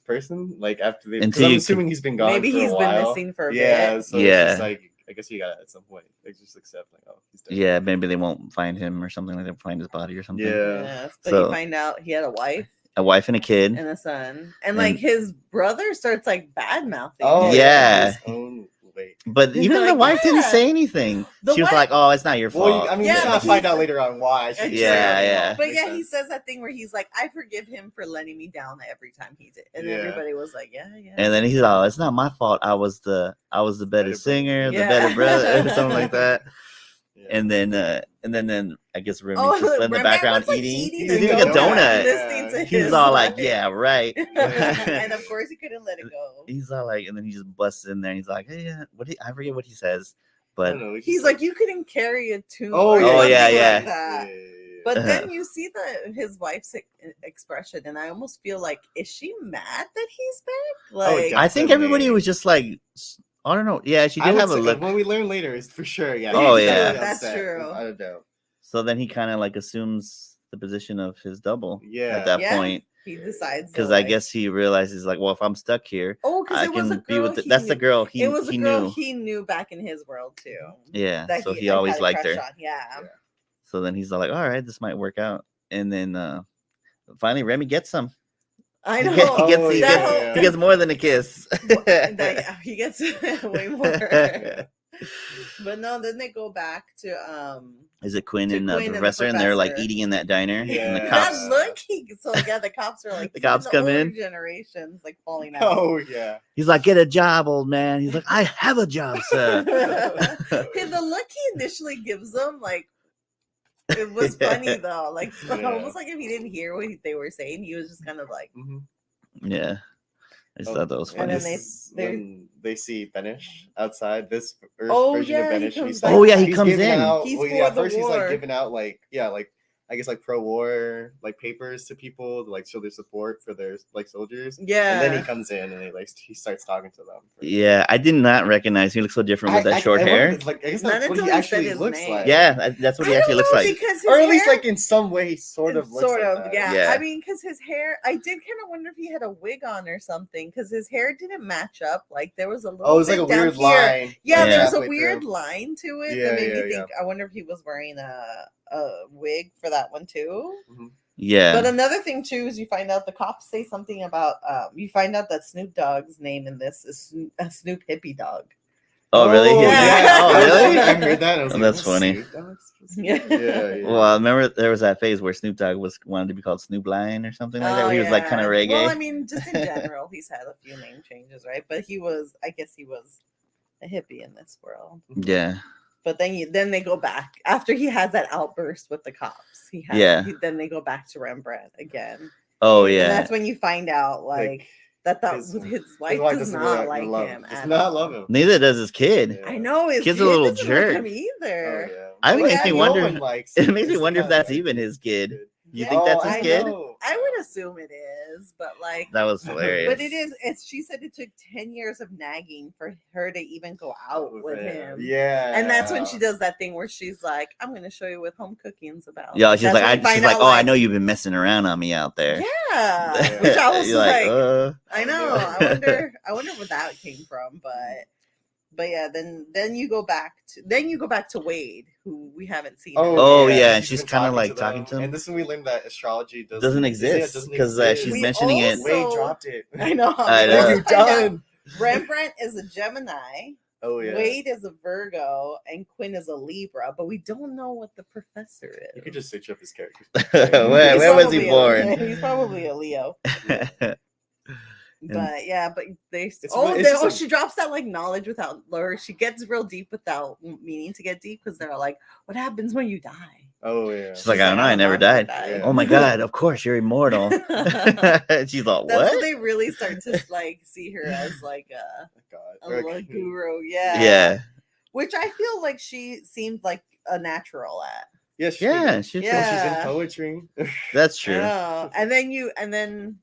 S4: person. Like after they,
S5: Until
S4: because I'm
S5: you
S4: assuming he's been gone.
S3: Maybe
S4: for a
S3: he's been
S4: while.
S3: missing for a
S4: Yeah,
S3: bit.
S4: so
S5: Yeah.
S4: it's just like I guess you got at some point like just accept like oh he's dead.
S5: Yeah, maybe they won't find him or something like they'll find his body or something.
S4: Yeah.
S3: Yeah, but
S5: So-
S3: you find out he had a wife
S5: A wife and a kid.
S3: and a son, and like his brother starts like bad mouthing.
S4: Oh
S5: Yeah.
S4: his own wake.
S5: But
S3: He's
S5: even the
S3: like,
S5: wife didn't
S3: "Yeah."
S5: say anything.
S3: The
S5: She was
S3: wife-
S5: like, "Oh, it's not your fault."
S4: Well, I mean,
S3: Yeah,
S4: you're
S3: but
S4: gonna
S3: he-
S4: find out later on why.
S3: Exactly.
S5: Yeah.
S3: But
S4: Makes
S3: yeah, he
S4: sense.
S3: says that thing where he's like, "I forgive him for letting me down every time he did," and
S4: Yeah.
S3: everybody was like, "Yeah."
S5: And then he's all, "It's not my fault. I was the better
S4: Better
S5: singer, the
S3: Yeah.
S5: better brother, or something like that."
S4: Yeah.
S5: And then I guess Remy's
S3: Oh,
S5: just in the
S3: Rembrandt
S5: background
S3: was, like,
S5: eating.
S3: eating
S5: He's
S3: a
S5: eating a donut.
S3: listening to
S5: He's
S3: his
S5: all like,
S3: wife.
S5: "Yeah, right."
S3: and of course he couldn't let it go.
S5: He's all like, and then he just busts in there. And he's like, "Hey, I forget what he says,
S4: I
S5: but
S4: don't know, it's
S3: He's
S4: just
S3: like, "You couldn't carry a tune."
S4: Oh,
S3: or
S4: yeah.
S3: something
S5: yeah,
S3: like
S5: yeah.
S3: that.
S4: yeah.
S3: But
S5: Uh-huh.
S3: then you see his wife's expression, and I almost feel like, is she mad that he's back? Like,
S5: I think everybody was just like, I don't know. Yeah, she
S4: I
S5: did
S4: would
S5: have a
S4: say-
S5: look.
S4: When we learn later, is for sure. Yeah.
S5: Oh,
S4: he's
S5: yeah.
S4: definitely
S3: That's
S4: upset,
S3: true.
S4: without a doubt.
S5: So then he kind of like assumes the position of his double
S4: Yeah.
S5: at that
S3: Yeah.
S5: point,
S3: he decides
S5: because
S3: to,
S5: I
S3: like-
S5: guess he realizes like, well, if I'm stuck here,
S3: oh, because
S5: I
S3: it was a
S5: can be
S3: girl.
S5: with that's the girl he
S3: It was a
S5: he
S3: girl
S5: knew.
S3: he knew back in his world too.
S5: Yeah,
S3: that
S5: so he
S3: like,
S5: always
S3: had a
S5: liked
S3: crush
S5: her.
S3: on. Yeah.
S4: Yeah.
S5: So then he's like, all right, this might work out. And then finally Remy gets some.
S3: I
S5: He
S3: know.
S5: gets, he, gets,
S4: Oh,
S5: he,
S3: that
S5: gets,
S3: whole-
S5: he gets more than a kiss.
S3: he gets way more. But no, then they go back to
S5: Is it Quinn
S3: To
S5: and
S3: Quinn
S5: the
S3: and the
S5: professor, and they're like
S3: professor.
S5: eating in that diner, and the
S4: Yeah.
S5: cops.
S3: that look. So yeah, the cops are like
S5: The cops
S3: the
S5: come
S3: older
S5: in.
S3: generations like falling out.
S4: Oh yeah.
S5: He's like, "Get a job, old man." He's like, "I have a job, sir."
S3: Hey, the look he initially gives them, like, it was funny though. Like,
S4: Yeah.
S3: almost like if he didn't hear what they were saying, he was just kind of like,
S4: Mhm.
S5: Yeah, I just thought that was
S3: And
S5: funny.
S3: then
S4: This is
S3: they-
S4: when they see Benish outside this
S3: Oh,
S4: version
S3: yeah,
S4: of
S3: he
S4: Benish.
S3: comes
S4: He's
S3: back.
S5: Oh, yeah, he
S4: he's
S5: comes
S4: giving
S5: in.
S4: Out,
S3: He's
S4: well, yeah,
S3: for the
S4: first he's
S3: war.
S4: like giving out like I guess like pro-war like papers to people to like show their support for their like soldiers.
S3: yeah.
S4: And then he comes in and he starts talking to them.
S5: Yeah, I did not recognize he looks so different with that short hair.
S4: I guess
S3: Not
S4: that's what
S3: until
S4: he
S3: he said
S4: actually
S3: his
S4: looks
S3: name.
S4: like.
S5: Yeah, that's what he
S3: I
S5: actually
S3: don't
S5: looks
S3: know,
S5: like.
S3: because his
S4: Or at least
S3: hair-
S4: like in some way he sort of looks like that.
S3: yeah.
S5: Yeah.
S3: I mean, because his hair, I did kind of wonder if he had a wig on or something, because his hair didn't match up. Like there was a little.
S4: Oh, it was like
S3: bit
S4: a
S3: down
S4: weird
S3: here.
S4: line.
S3: Yeah,
S5: Yeah.
S3: there was a
S4: halfway
S3: weird
S4: through.
S3: line to it
S4: Yeah,
S3: that made me
S4: yeah,
S3: think. I wonder if he was wearing a wig for that one too.
S4: Mhm.
S5: Yeah.
S3: But another thing too is you find out the cops say something about you find out that Snoop Dogg's name in this is a Snoop hippie dog.
S5: Oh, really? His
S3: yeah.
S5: name-
S3: Yeah.
S5: Oh, really?
S4: I heard that. I was
S5: Oh,
S4: like,
S5: that's
S4: "What's
S5: funny.
S4: Snoop Dogg's supposed to be?"
S3: Yeah.
S4: Yeah.
S5: Well, I remember there was that phase where Snoop Dogg wanted to be called Snoop Lion or something like that. Where he was like kind of reggae.
S3: Well, I mean, just in general, he's had a few name changes, right? But I guess he was a hippie in this world.
S5: Yeah.
S3: But then they go back after he has that outburst with the cops. Then they go back to Rembrandt again.
S5: Oh,
S3: And
S5: yeah.
S3: that's when you find out like that his wife does not like him.
S4: Does not love him.
S5: Neither does his kid.
S3: I know his
S5: Kid's
S3: kid
S5: a little
S3: doesn't
S5: jerk.
S3: like him either.
S4: Oh, yeah.
S5: I
S3: But
S5: makes
S3: yeah,
S5: me
S3: no
S5: wonder.
S4: one likes
S5: It
S4: him.
S5: makes me
S4: It's
S5: wonder if
S4: not
S5: that's
S4: like
S5: even
S4: his
S5: his kid.
S4: kid.
S5: You
S3: Yeah.
S5: think that's
S3: I
S5: his kid?
S4: know.
S3: I would assume it is, but like
S5: That was hilarious.
S3: But she said it took 10 years of nagging for her to even go out with him.
S4: Yeah.
S3: And that's when she does that thing where she's like, I'm going to show you what home cooking's about.
S5: Yeah, she's
S3: That's
S5: like,
S3: when you find out,
S5: oh, I know you've been messing around on me out there.
S3: Yeah. Which I was
S5: You're
S3: like, I
S4: Oh,
S3: know.
S4: no.
S3: I wonder where that came from, but yeah, then you go back to Wade, who we haven't seen.
S5: Oh, yeah, and
S4: she's
S5: she's
S4: been
S5: kind of
S4: talking
S5: like
S4: to
S5: talking
S4: them.
S5: to him.
S4: And this is when we learned that astrology
S5: Doesn't exist because she's
S3: We
S5: mentioning it.
S3: also-
S4: Wade dropped it.
S3: I know.
S5: I
S3: We
S5: know.
S3: also
S4: What have you
S3: find out
S4: done?
S3: Rembrandt is a Gemini.
S4: Oh yeah.
S3: Wade is a Virgo and Quinn is a Libra, but we don't know what the professor is.
S4: You could just switch up his characters.
S5: Where
S3: He's
S5: was he
S3: probably
S5: born?
S3: He's probably a Leo. But yeah, but she drops that like knowledge without, or she gets real deep without meaning to get deep because they're like, what happens when you die?
S4: Oh yeah.
S5: She's like, I don't know, I never died.
S4: Yeah.
S5: Oh my god, of course you're immortal. She's like,
S3: That's
S5: what?
S3: when they really start to like see her as like a little guru. Yeah.
S5: Yeah.
S3: Which I feel like she seemed like a natural at.
S4: Yeah.
S5: Yeah,
S4: She's
S3: Yeah.
S4: in poetry.
S5: That's true.
S3: Oh, and then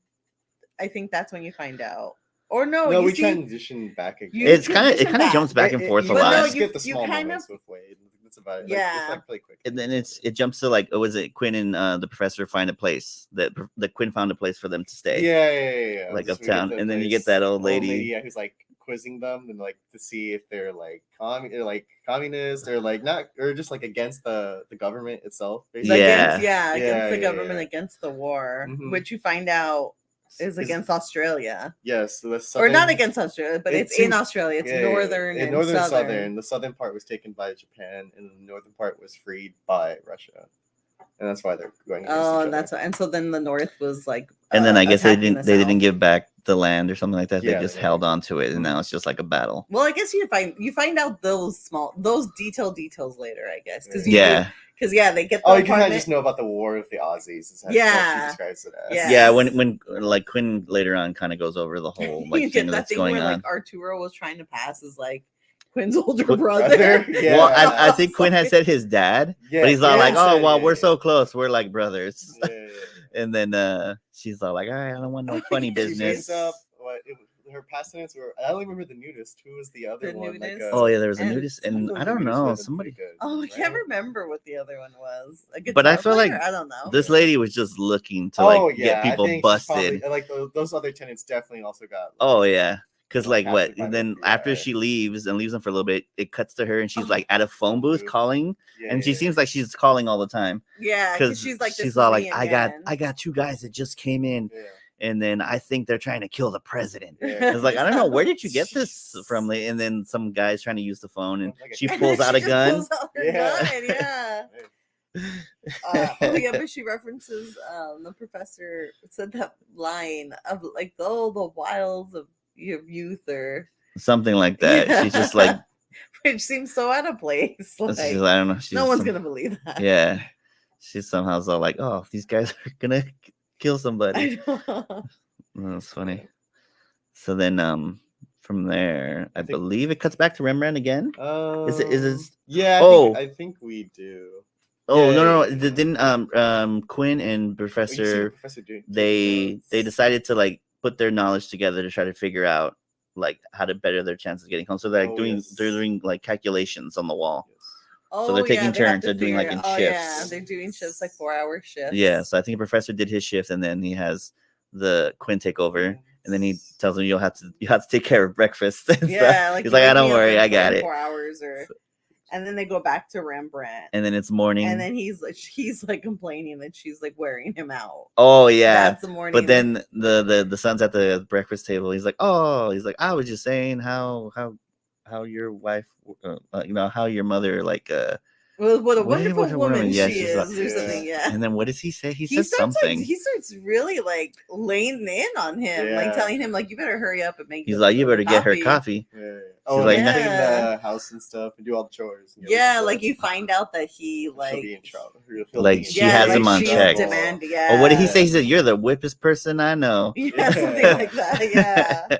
S3: I think that's when you find out. Or no,
S4: No,
S3: you
S4: we
S3: see,
S4: transition back again.
S5: It kind
S3: transition
S5: of
S3: back.
S5: jumps back and forth a
S3: but no,
S5: lot.
S4: Just get the
S3: you
S4: small
S3: kind
S4: moments with Wade. That's about it.
S3: Yeah.
S4: It's like really quick.
S5: And then it jumps to like, was it Quinn and the professor find a place that Quinn found a place for them to stay,
S4: Yeah.
S5: like
S4: So we get
S5: uptown,
S4: the
S5: and then you
S4: nice
S5: get that old lady.
S4: yeah, who's like quizzing them and like to see if they're like communist or like not, or just like against the government itself. Basically.
S5: Yeah.
S3: Against the
S4: Yeah,
S3: government,
S4: yeah.
S3: against the war,
S4: Mhm.
S3: which you find out is against Australia.
S4: Yes, so the
S3: Or
S4: southern,
S3: not against Australia, but it's in
S4: in-
S3: Australia. It's
S4: yeah,
S3: northern and
S4: northern
S3: southern.
S4: The southern part was taken by Japan, and the northern part was freed by Russia, and that's why they're going. against
S3: Oh,
S4: each
S3: and that's
S4: other.
S3: and so then the north was like.
S5: And then I guess they
S3: attacking
S5: didn't
S3: the
S5: they didn't
S3: south.
S5: give back the land or something like that.
S4: Yeah,
S5: They just
S4: they
S5: held
S4: didn't.
S5: on to it, and now it's just like a battle.
S3: Well, I guess you find out those details later. I guess because
S5: Yeah.
S3: they get the
S4: Oh, you kind of
S3: apartment.
S4: just know about the War of the Aussies. Is how
S3: Yeah.
S4: she describes it as.
S3: Yeah.
S5: Yeah,
S3: Yes.
S5: when like Quinn later on kind of goes over the whole
S3: You
S5: like
S3: get
S5: thing
S3: that
S5: that's
S3: thing
S5: going
S3: where
S5: on.
S3: like Arturo was trying to pass as like Quinn's older
S5: Qu-
S3: brother.
S4: brother? Yeah.
S5: Well, I think Quinn had said his dad,
S4: Yeah,
S5: but he's not
S3: yeah.
S5: like, oh,
S4: said,
S5: well,
S4: yeah,
S5: we're
S4: yeah.
S5: so close, we're like brothers.
S4: Yeah.
S5: And then she's all like, all right, I don't want no funny
S4: She
S5: business.
S4: brings up her past tenants were. I only remember the nudist. Who was the other
S3: The
S4: one? Like,
S3: nudist?
S5: Oh yeah, there was a
S3: And
S5: nudist, and
S4: some of
S5: I
S4: the
S5: don't
S4: nudists
S5: know,
S4: would've been
S5: somebody.
S4: pretty good,
S3: Oh, I can't
S4: right?
S3: remember what the other one was. A
S5: But I
S3: guitar
S5: feel like
S3: player? I don't know.
S5: This lady was just looking to like get
S4: I
S5: people
S4: think she's
S5: busted.
S4: probably- like those other tenants definitely also got.
S5: Oh yeah, because
S4: Well,
S5: like what?
S4: captured by
S5: And
S4: the
S5: then after
S4: FBI.
S5: she leaves them for a little bit, it cuts to her, and she's
S3: Oh.
S5: like at a phone booth calling,
S4: Yeah,
S5: and she
S4: yeah,
S5: seems like she's calling all the time
S3: Yeah,
S5: because
S3: because she's like, this
S5: she's
S3: is
S5: all
S3: me
S5: like, I got
S3: again.
S5: 2 guys that just came in,
S4: yeah.
S5: and then I think they're trying to kill the president.
S4: Yeah.
S5: It's like, I don't know, where did you get this from? And then some guy's trying to use the phone, and
S4: Like a-
S5: she
S3: And
S5: pulls
S3: then
S5: out a
S3: she just
S5: gun.
S3: pulls out her
S4: Yeah.
S3: gun, yeah. Oh yeah, but she references the professor said that line of like the wilds of your youth or
S5: Something like that. She's just like,
S3: which seems so out of place.
S5: she's
S3: Like,
S5: just, I don't know. She's
S3: no one's
S5: some-
S3: gonna believe that.
S5: Yeah, she's somehow so like, oh, these guys are gonna kill somebody.
S3: I know.
S5: That's funny. So then, from there, I
S4: think-
S5: believe it cuts back to Rembrandt again. Is it?
S4: Yeah.
S5: Oh.
S4: I think we do.
S5: Oh
S4: Yeah,
S5: no,
S4: yeah.
S5: didn't Quinn and
S4: Oh, you see
S5: Professor
S4: Professor doing
S5: they
S4: notes?
S5: decided to like put their knowledge together to try to figure out like how to better their chances of getting home. So they're
S4: Oh,
S5: doing
S4: yes.
S5: they're doing like calculations on the wall.
S4: Yes.
S3: Oh,
S5: they're taking
S3: yeah, they have
S5: turns.
S3: to
S5: They're doing, like,
S3: figure-
S5: in
S3: oh, Yeah,
S5: shifts.
S3: they're doing shifts like 4-hour shifts.
S5: Yeah, so I think Professor did his shift, and then he has the Quinn take over, and then he tells him you have to take care of breakfast. And
S3: Yeah,
S5: stuff.
S3: like
S5: He's
S3: you
S5: like,
S3: wake
S5: I don't
S3: me up
S5: worry,
S3: in
S5: I got it.
S3: 4 hours or. And then they go back to Rembrandt.
S5: And then it's morning.
S3: And then he's like complaining that she's like wearing him out.
S5: Oh yeah.
S3: That's the morning.
S5: But then the son's at the breakfast table. He's like, I was just saying how your wife, how your mother like
S3: well, what a
S5: what
S3: wonderful
S5: was her
S3: woman
S5: woman? Yeah,
S3: she
S5: she's
S3: is,
S5: like-
S3: or something. Yeah.
S5: And then what does he say? He
S3: He
S5: says
S3: starts
S5: something.
S3: he starts really like laying in on him, like
S4: Yeah.
S3: telling him like you better hurry up and make.
S5: He's
S3: the-
S5: like, you
S3: the
S5: better get her coffee.
S4: Yeah. Oh,
S5: like,
S4: like clean
S3: Yeah.
S4: the house and stuff and do all the chores. and
S3: Yeah,
S4: everything,
S3: like
S4: but
S3: you find out that he
S4: she'll
S3: like
S4: be in trouble. He'll
S5: Like,
S4: be in
S5: she
S3: yeah,
S5: has
S3: like
S5: him on
S3: she's
S5: check.
S3: demanding. Yeah.
S5: Oh, what did he say?
S4: Yeah.
S5: He said, "You're the whippest person I know."
S3: Yeah, something like that. Yeah.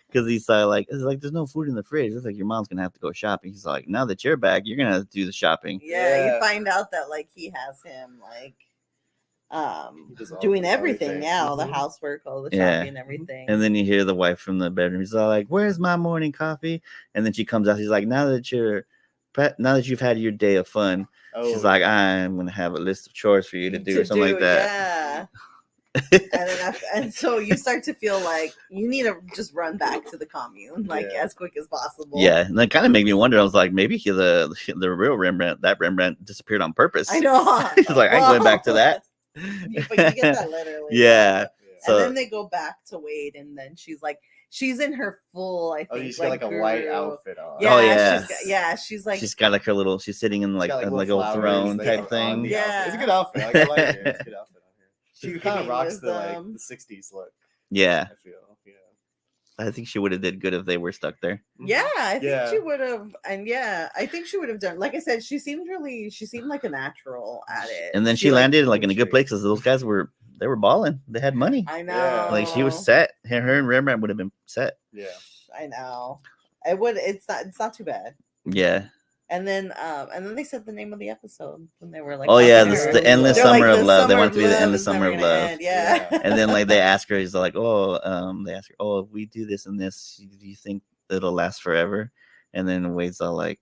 S5: Because he's like, it's like there's no food in the fridge. It's like your mom's gonna have to go shopping. He's like, now that you're back, you're gonna have to do the shopping.
S3: Yeah,
S4: Yeah.
S3: you find out that like he has him like
S4: He does all-
S3: doing everything now, the
S4: Mhm.
S3: housework, all the
S5: Yeah.
S3: shopping, everything.
S5: And then you hear the wife from the bedroom. He's all like, "Where's my morning coffee?" And then she comes out. She's like, "Now that you've had your day of fun,"
S4: Oh,
S5: she's like, "I'm gonna have a list of chores for you to do," or something like that.
S3: Yeah. and so you start to feel like you need to just run back to the commune like
S4: Yeah.
S3: as quick as possible.
S5: Yeah, and that kind of made me wonder. I was like, maybe the real Rembrandt disappeared on purpose.
S3: I know.
S5: He's like, I ain't going back to that.
S3: But you get that literally.
S5: Yeah.
S3: And
S5: So
S3: then they go back to Wade, and then she's in her full, I think.
S4: Oh, she's got like a white
S3: guru-
S4: outfit on.
S3: Yeah,
S5: Oh, yeah.
S3: she's like,
S5: she's got like her little. She's sitting in like
S4: She's got,
S5: a
S4: little
S5: old
S4: flowers,
S5: throne
S4: like,
S5: type
S4: on
S5: thing.
S4: the
S3: Yeah.
S4: outfit. It's a good outfit. I like it. It's a good outfit on her. She
S3: She's
S4: kind of
S3: giving
S4: rocks the
S3: wisdom.
S4: the '60s look.
S5: Yeah,
S4: I feel. Yeah.
S5: I think she would have did good if they were stuck there.
S3: yeah, I think
S4: Yeah.
S3: she would have, and yeah, I think she would have done. Like I said, she seemed like a natural at it.
S5: And then she
S3: like,
S5: landed like in a good
S4: intrigued.
S5: place because those guys were balling. They had money.
S3: I know.
S4: Yeah.
S5: Like she was set. Her and Rembrandt would have been set.
S4: Yeah.
S3: I know. It would. It's not too bad.
S5: Yeah.
S3: And then they said the name of the episode when they were like,
S5: Oh yeah,
S3: talking
S5: this
S3: to
S5: is
S3: her.
S5: the endless
S3: They're like,
S5: summer of
S3: "The
S5: love. They
S3: summer
S5: want it to be the
S3: love
S5: endless
S3: is
S5: summer
S3: never
S5: of
S3: gonna
S5: love.
S3: end." Yeah.
S5: And then like they ask her, he's like, they ask her, oh, if we do this and this, do you think it'll last forever? And then Wade's all like,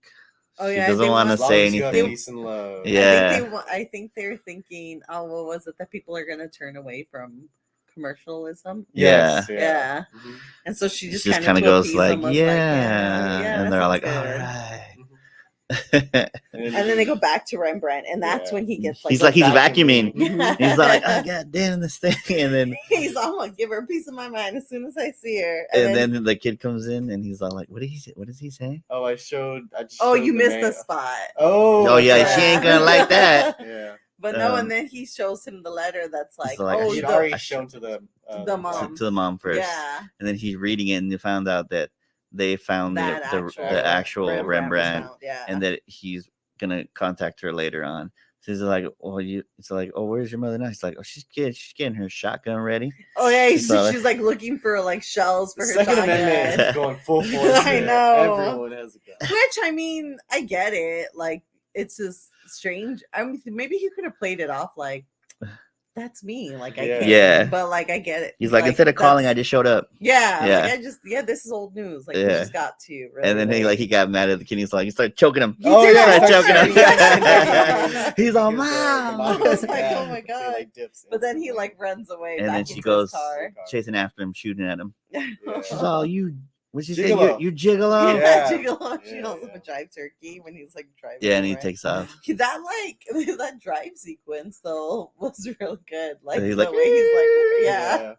S3: Oh,
S5: she
S3: yeah,
S5: doesn't
S3: they
S5: want to
S3: want-
S4: As long
S5: say
S4: as you have
S5: anything.
S4: peace and love.
S5: Yeah.
S3: I think they're thinking, oh, what was it that people are going to turn away from commercialism?
S5: Yeah.
S3: Yeah.
S4: Mhm.
S3: And so she just,
S5: Just
S3: kind of
S5: goes like,
S3: was
S5: yeah. And
S3: that
S5: they're all
S3: sounds
S5: like, all
S3: good.
S5: right.
S3: And then they go back to Rembrandt, and that's
S4: Yeah.
S3: when he gets like,
S5: He's like, he's
S3: vacuuming.
S5: vacuuming. He's like, oh, God damn this thing. And then
S3: I'm gonna give her a piece of my mind as soon as I see her.
S5: and then the kid comes in and he's all like, what does he say?
S4: Oh, I just
S3: oh,
S4: showed
S3: you
S4: the
S3: missed
S4: man-
S3: the spot.
S4: Oh,
S5: Oh, yeah,
S3: Yeah.
S5: she ain't gonna like that.
S4: Yeah.
S3: But no,
S5: Um,
S3: and then he shows him the letter that's like,
S5: like,
S3: oh,
S4: He'd
S3: the,
S4: already shown to the
S3: mom.
S5: To the mom first.
S3: yeah,
S5: And then he's reading it and you found out that they found the actual
S3: was
S5: Rembrandt
S3: found, yeah.
S5: and that he's gonna contact her later on. So he's like, it's like, oh, where's your mother now? He's like, oh, she's getting her shotgun ready.
S3: oh yeah,
S5: she's like-
S3: she's like looking for like shells for her
S4: Second
S3: shotgun.
S4: Amendment is going full force.
S3: I
S4: there.
S3: know.
S4: Everyone has a gun.
S3: Which I mean, I get it. Like it's just strange. I mean, maybe he could have played it off like that's me. Like I
S4: Yeah.
S3: can't.
S5: Yeah.
S3: But like I get it.
S5: He's like, instead of calling, I just showed up.
S3: yeah.
S5: Yeah.
S3: Like this is old news. Like we
S5: Yeah.
S3: just got to. Really
S5: And then
S3: late.
S5: he got mad at the kid. He's like, he started choking him.
S3: He
S4: Oh,
S3: did
S4: yeah,
S3: that.
S5: started choking him.
S3: Yeah.
S5: He's all,
S4: He gives
S5: Mom.
S3: I was like,
S4: yeah,
S3: oh my
S4: he,
S3: God.
S4: like, dips
S3: But then he
S4: instantly.
S3: like runs away.
S5: And
S3: back
S5: then she
S3: into
S5: goes
S3: his car.
S5: chasing after him, shooting at him.
S4: Yeah.
S5: She's all, you, what'd she say?
S4: Gigolo.
S5: You gigolo?
S3: Yeah,
S4: Yeah.
S3: Gigolo. She
S4: Yeah,
S3: calls him
S4: yeah.
S3: a drive turkey when he's like driving.
S5: Yeah, and he
S3: around.
S5: takes off.
S3: That like that drive sequence though was real good. Like
S5: he's
S3: the
S5: like,
S3: way he's like, yeah.